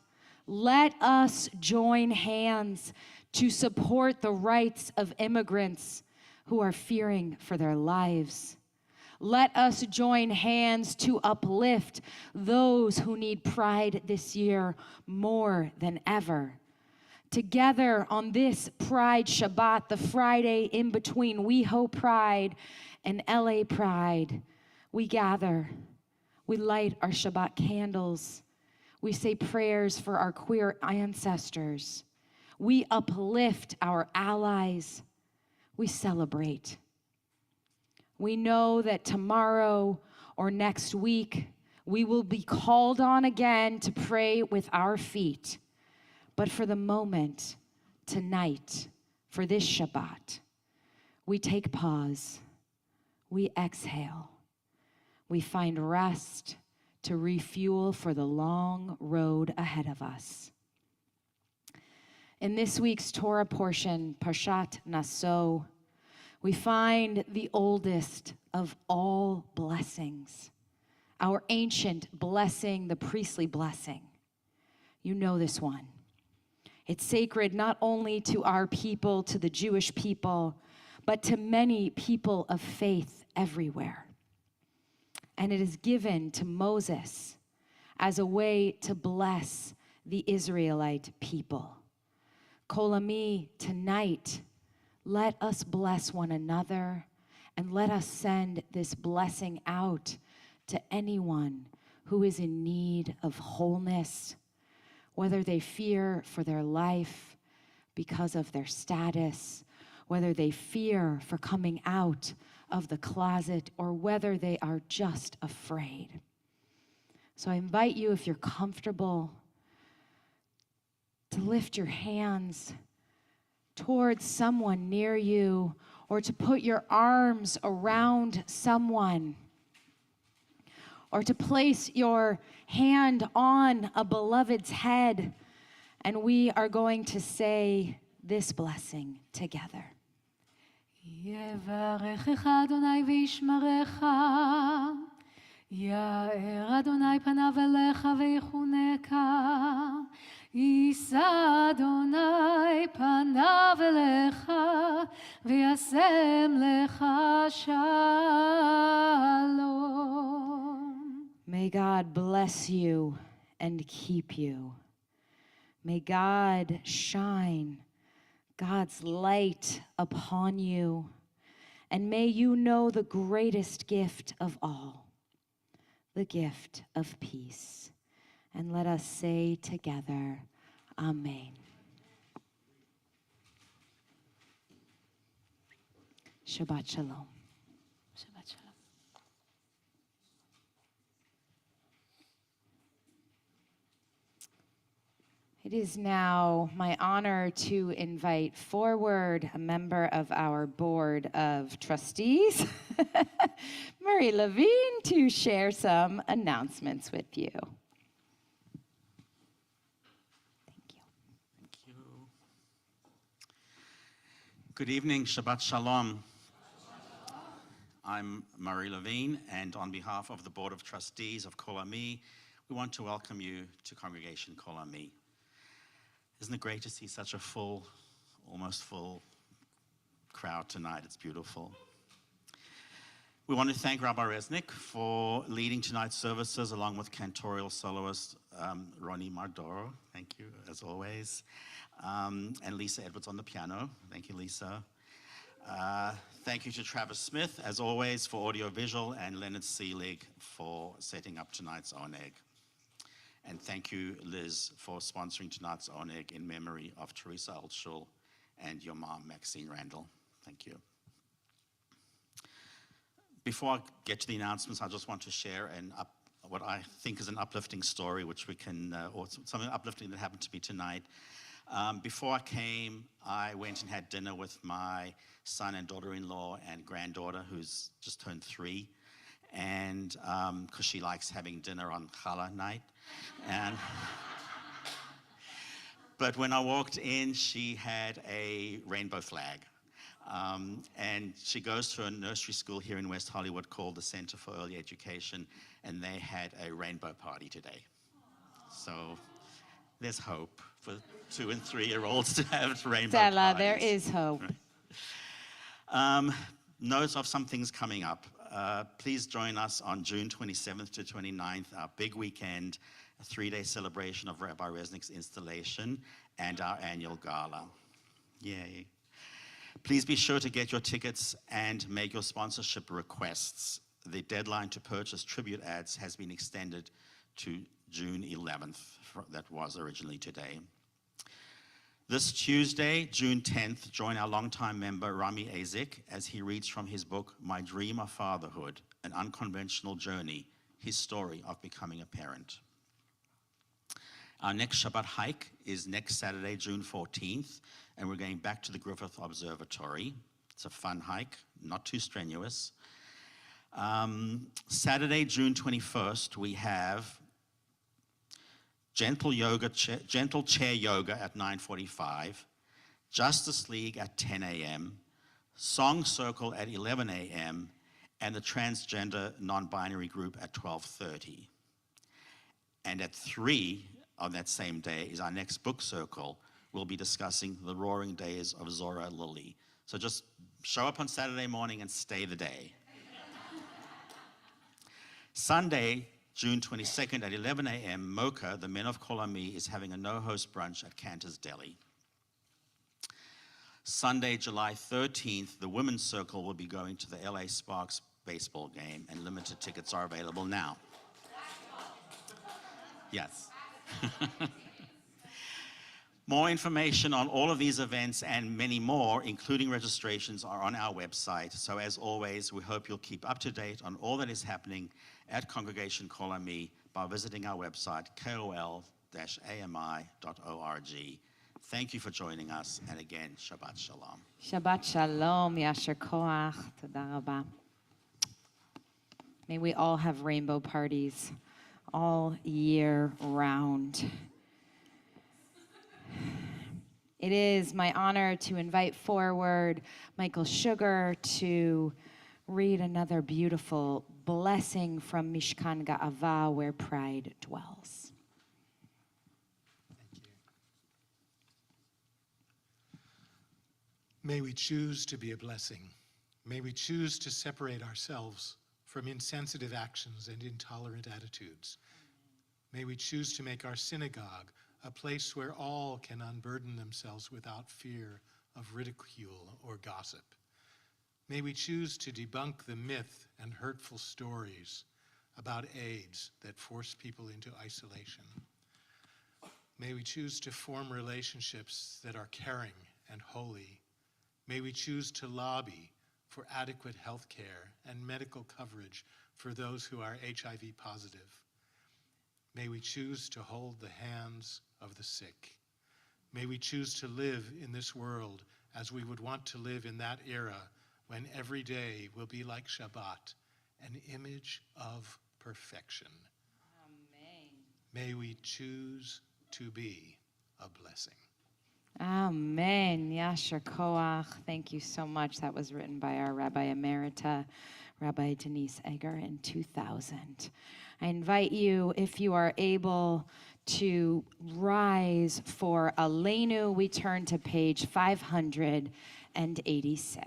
Let us join hands to support the rights of immigrants who are fearing for their lives. Let us join hands to uplift those who need pride this year more than ever. Together on this Pride Shabbat, the Friday in between WeHo Pride and LA Pride, we gather, we light our Shabbat candles, we say prayers for our queer ancestors, we uplift our allies, we celebrate. We know that tomorrow or next week, we will be called on again to pray with our feet. But for the moment, tonight, for this Shabbat, we take pause, we exhale, we find rest to refuel for the long road ahead of us. In this week's Torah portion, Parshat Naso, we find the oldest of all blessings, our ancient blessing, the priestly blessing. You know this one. It's sacred not only to our people, to the Jewish people, but to many people of faith everywhere. And it is given to Moses as a way to bless the Israelite people. Kol Ami, tonight, let us bless one another and let us send this blessing out to anyone who is in need of wholeness, whether they fear for their life because of their status, whether they fear for coming out of the closet, or whether they are just afraid. So I invite you, if you're comfortable, to lift your hands towards someone near you, or to put your arms around someone, or to place your hand on a beloved's head, and we are going say this blessing together. יברכך אדוני וישמרך, יאר אדוני פניו אליך ויחונך, יישא אדוני פניו אליך וישם לך שלום. May God bless you and keep you. May God shine God's light upon you, and may you know the greatest gift of all, the gift of peace. And let us say together, Amen. Shabbat Shalom. Shabbat shalom. It is now my honor to invite forward a member of our board of trustees, Marie Levine, to share some announcements with you. Thank you. Thank you. Good evening, Shabbat Shalom. I'm Marie Levine, and on behalf of the Board of Trustees of Kol Ami, we want to welcome you to Congregation Kol Ami. Isn't it great to see such a full, almost full crowd tonight? It's beautiful. We want to thank Rabbi Resnick for leading tonight's services along with cantorial soloist Ronnie Mardoro. Thank you, as always. And Lisa Edwards on the piano. Thank you, Lisa. Thank you to Travis Smith, as always, for audiovisual, and Leonard Seelig for setting up tonight's Oneg. And thank you, Liz, for sponsoring tonight's Oneg in memory of Teresa Altschul and your mom, Maxine Randall. Thank you. Before I get to the announcements, I just want to share what I think is an uplifting story, which we can, or something uplifting that happened to me tonight. Before I came, I went and had dinner with my son and daughter-in-law and granddaughter, who's just turned 3. And because she likes having dinner on challah night. But when I walked in, she had a rainbow flag. And she goes to a nursery school here in West Hollywood called the Center for Early Education, and they had a rainbow party today. So there's hope for 2 and 3-year-olds to have rainbow Stella, parties. there is hope. Note of some things coming up. Please join us on June 27th to 29th, our big weekend, a 3-day celebration of Rabbi Resnick's installation and our annual gala. Yay. Please be sure to get your tickets and make your sponsorship requests. The deadline to purchase tribute ads has been extended to June 11th. That was originally today. This Tuesday, June 10th, join our longtime member Rami Azik as he reads from his book, My Dream of Fatherhood, An Unconventional Journey, his story of becoming a parent. Our next Shabbat hike is next Saturday, June 14th, and we're going back to the Griffith Observatory. It's a fun hike, not too strenuous. Saturday, June 21st, we have gentle chair yoga at 9:45, Justice League at 10 a.m., Song Circle at 11 a.m., and the transgender non-binary group at 12:30. And at 3 on that same day is our next book circle. We'll be discussing The Roaring Days of Zora Lilly. So just show up on Saturday morning and stay the day. Sunday, June 22nd at 11 a.m., Mocha, the Men of Kol Ami, is having a no-host brunch at Cantor's Deli. Sunday, July 13th, the Women's Circle will be going to the LA Sparks baseball game, and limited tickets are available now. Yes. More information on all of these events and many more, including registrations, are on our website. So as always, we hope you'll keep up to date on all that is happening at Congregation Kol Ami by visiting our website, kol-ami.org. Thank you for joining us, and again, Shabbat Shalom. Shabbat Shalom, Yasher Koach, Toda Rabba. May we all have rainbow parties all year round. It is my honor to invite forward Michael Sugar to read another beautiful blessing from Mishkan Ga'ava, where pride dwells. Thank you. May we choose to be a blessing. May we choose to separate ourselves from insensitive actions and intolerant attitudes. May we choose to make our synagogue a place where all can unburden themselves without fear of ridicule or gossip. May we choose to debunk the myth and hurtful stories about AIDS that force people into isolation. May we choose to form relationships that are caring and holy. May we choose to lobby for adequate health care and medical coverage for those who are HIV positive. May we choose to hold the hands of the sick. May we choose to live in this world as we would want to live in that era when every day will be like Shabbat, an image of perfection. Amen. May we choose to be a blessing. Amen. Yasher Koach. Thank you so much. That was written by our Rabbi Emerita, Rabbi Denise Egger, in 2000. I invite you, if you are able, to rise for Aleinu. We turn to page 586.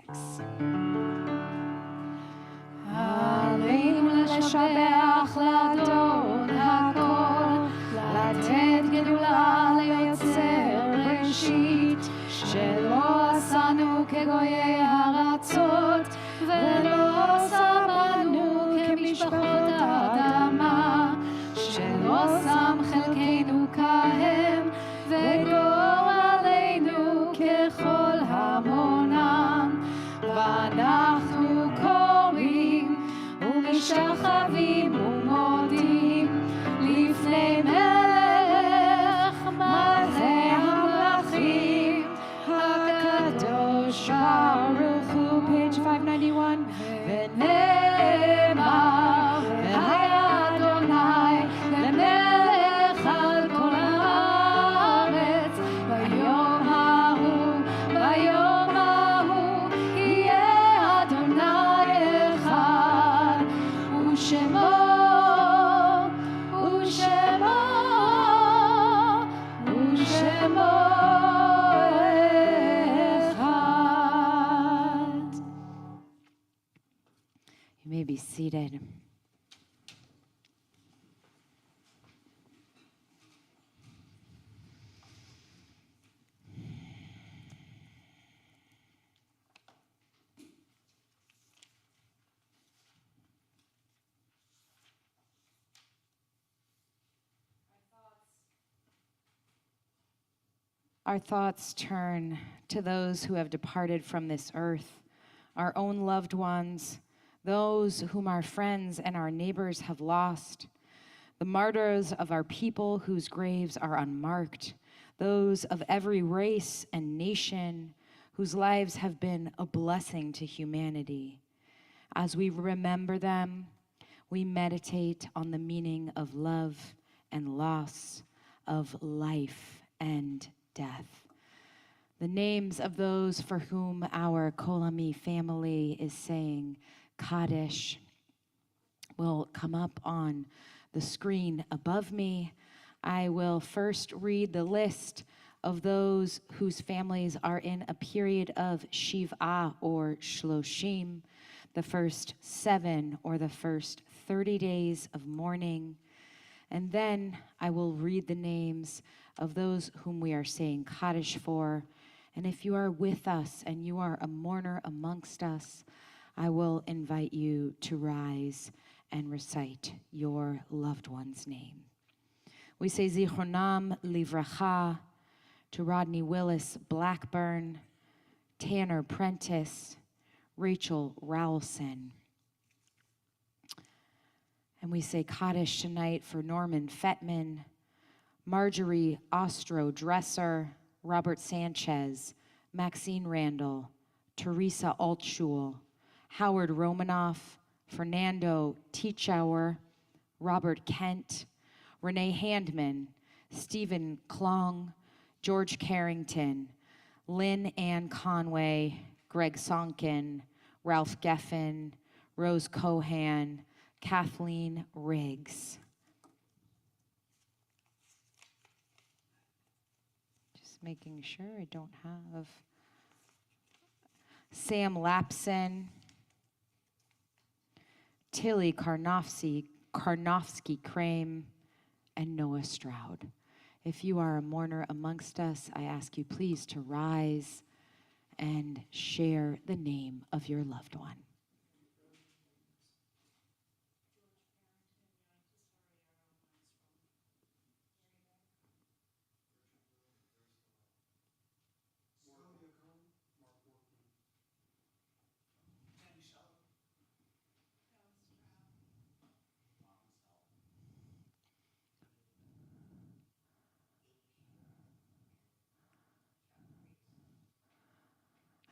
Aleinu לשבח לאדון הכל, לתת גדולה ליוצר ראשית, שלא עשנו כגויי ארצות, ולא שמנו כמשפחות האדמה, שלא שם חלקנו כהם, וגורלנו ככל המונם. ואנחנו קוראים ומשתחווים ומודים לפני מלך מלכי המלכים, הקדוש ברוך הוא, page 591, ונאמר, והיה אדוני למלך על כל הארץ, ביום ההוא יהיה אדוני אחד, ושמו You may be seated. Our thoughts turn to those who have departed from this earth, our own loved ones, those whom our friends and our neighbors have lost, the martyrs of our people whose graves are unmarked, those of every race and nation whose lives have been a blessing to humanity. As we remember them, we meditate on the meaning of love and loss, of life and death. The names of those for whom our Kol Ami family is saying Kaddish will come up on the screen above me. I will first read the list of those whose families are in a period of Shiv'ah or Shloshim, the first 7 or the first 30 days of mourning. And then I will read the names of those whom we are saying Kaddish for. And if you are with us and you are a mourner amongst us, I will invite you to rise and recite your loved one's name. We say Zichronam Livracha to Rodney Willis Blackburn, Tanner Prentice, Rachel Rowelson. And we say Kaddish tonight for Norman Fettman, Marjorie Ostro-Dresser, Robert Sanchez, Maxine Randall, Teresa Altschul, Howard Romanoff, Fernando Teachauer, Robert Kent, Renee Handman, Stephen Klong, George Carrington, Lynn Ann Conway, Greg Sonkin, Ralph Geffen, Rose Cohan, Kathleen Riggs. Just making sure I don't have Sam Lapson, Tilly Karnofsky Crame, and Noah Stroud. If you are a mourner amongst us, I ask you please to rise and share the name of your loved one.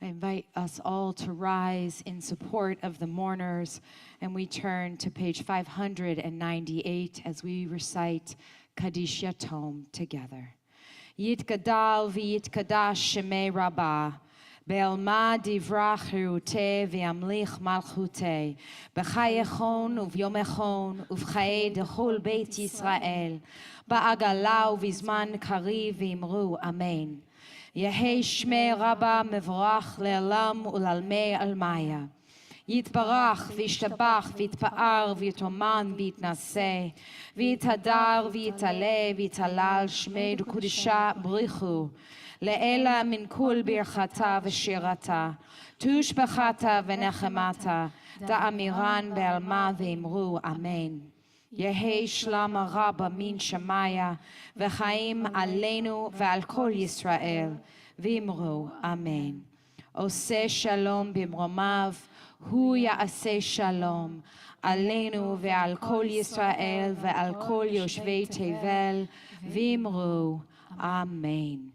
I invite us all to rise in support of the mourners, and we turn to page 598 as we recite Kaddish Yatom together. Yitgadal v'yitkadash shemei rabbah, Be'alma divrach hiruteh v'yamlich malchuteh, b'chayechon uvyomechon uv'chaye dechol beit Yisrael, ba'agala uv'zman kariv v'imru amen. יהי שמי רבה מבורך לעולם ולעלמי עלמיה. יתברך וישתבח ויתפאר ויתאמן ויתנשא ויתהדר ויתעלה ויתהלל שמי דקודשה בריחו. לאלה מן כל ברכתה ושירתה, תושבחתה ונחמתה, דאמירן בעלמה ואמרו אמן. יהי שלום רבה מן שמיה, וחיים עלינו ועל כל ישראל, ואמרו אמן. עושה שלום במרומיו, הוא יעשה שלום, עלינו ועל כל ישראל ועל כל יושבי תבל, ואמרו אמן.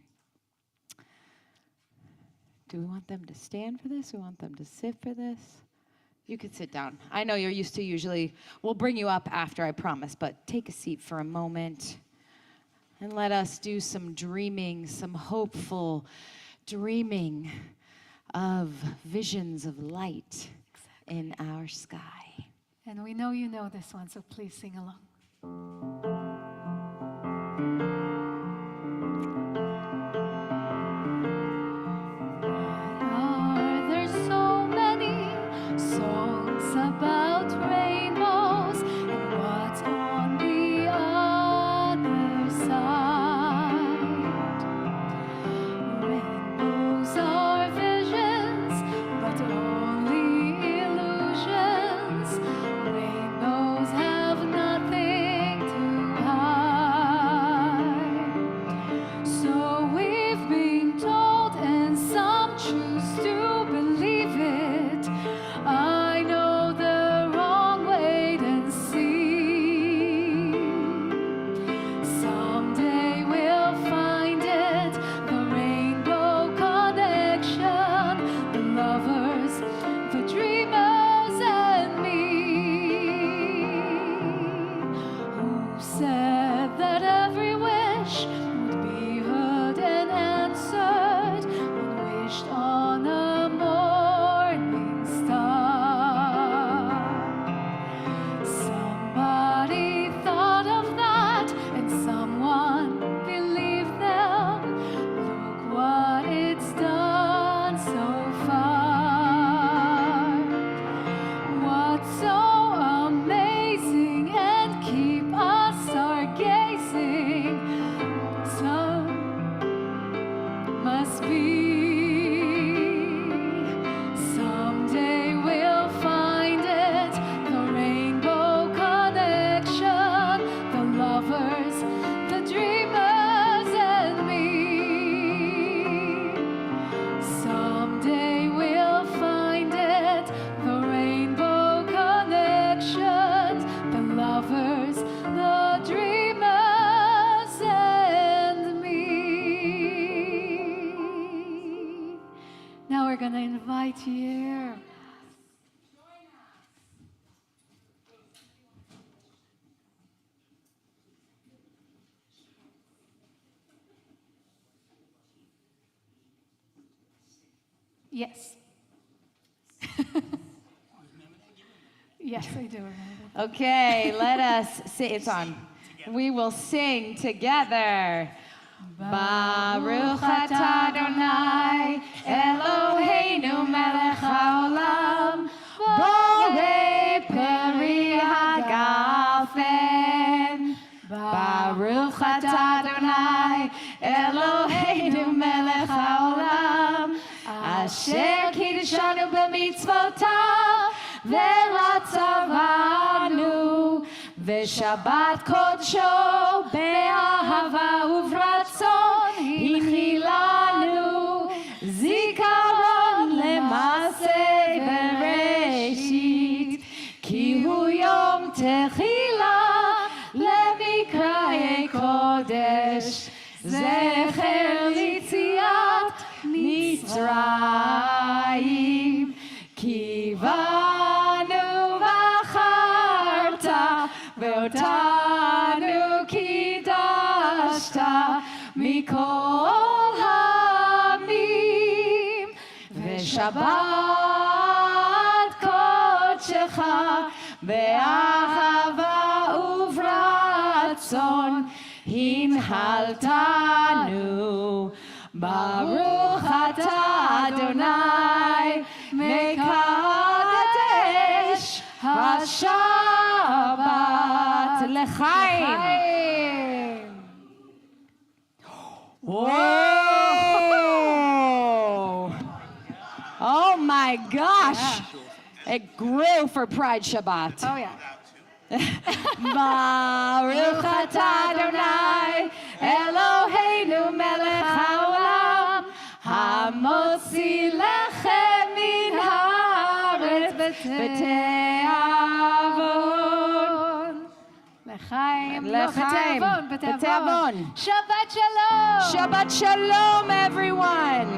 Do we want them to stand for this? Do we want them to sit for this? You could sit down. I know you're used to usually, we'll bring you up after, I promise, but take a seat for a moment and let us do some dreaming, some hopeful dreaming of visions of light in our sky. And we know you know this one, so please sing along. There's so many songs about Yes. Yes, I do remember. Okay, let us sing. It's on. We will sing together. Baruch atah Adonai Eloheinu melech haolam borei peri hagafen. Baruch atah Adonai Eloheinu melech haolam asher kiddushanu b'mitzvotav v'ratzavanu v'shabbat kodsho be'ahava uvrtzon hinchilanu zikaron lemaseh bereshit ki hu yom techila lemikraye kodesh zecher litziat Mitzrayim ki banu v'acharta ve'otanu kidashta mikol ha'amim ve'shabbat kodshecha be'ahava uvratzon hinhaltanu Baruch atah Adonai mekadesh hashabbat lechaim. Whoa! Oh my gosh! It grew for Pride Shabbat. Oh, yeah. Baruch atah Adonai Eloheinu melech haolam hamotzi lechem min haaretz b'te'avon. L'chaim. L'chaim. בתיאבון. בתיאבון. Shabbat shalom. Shabbat shalom, everyone.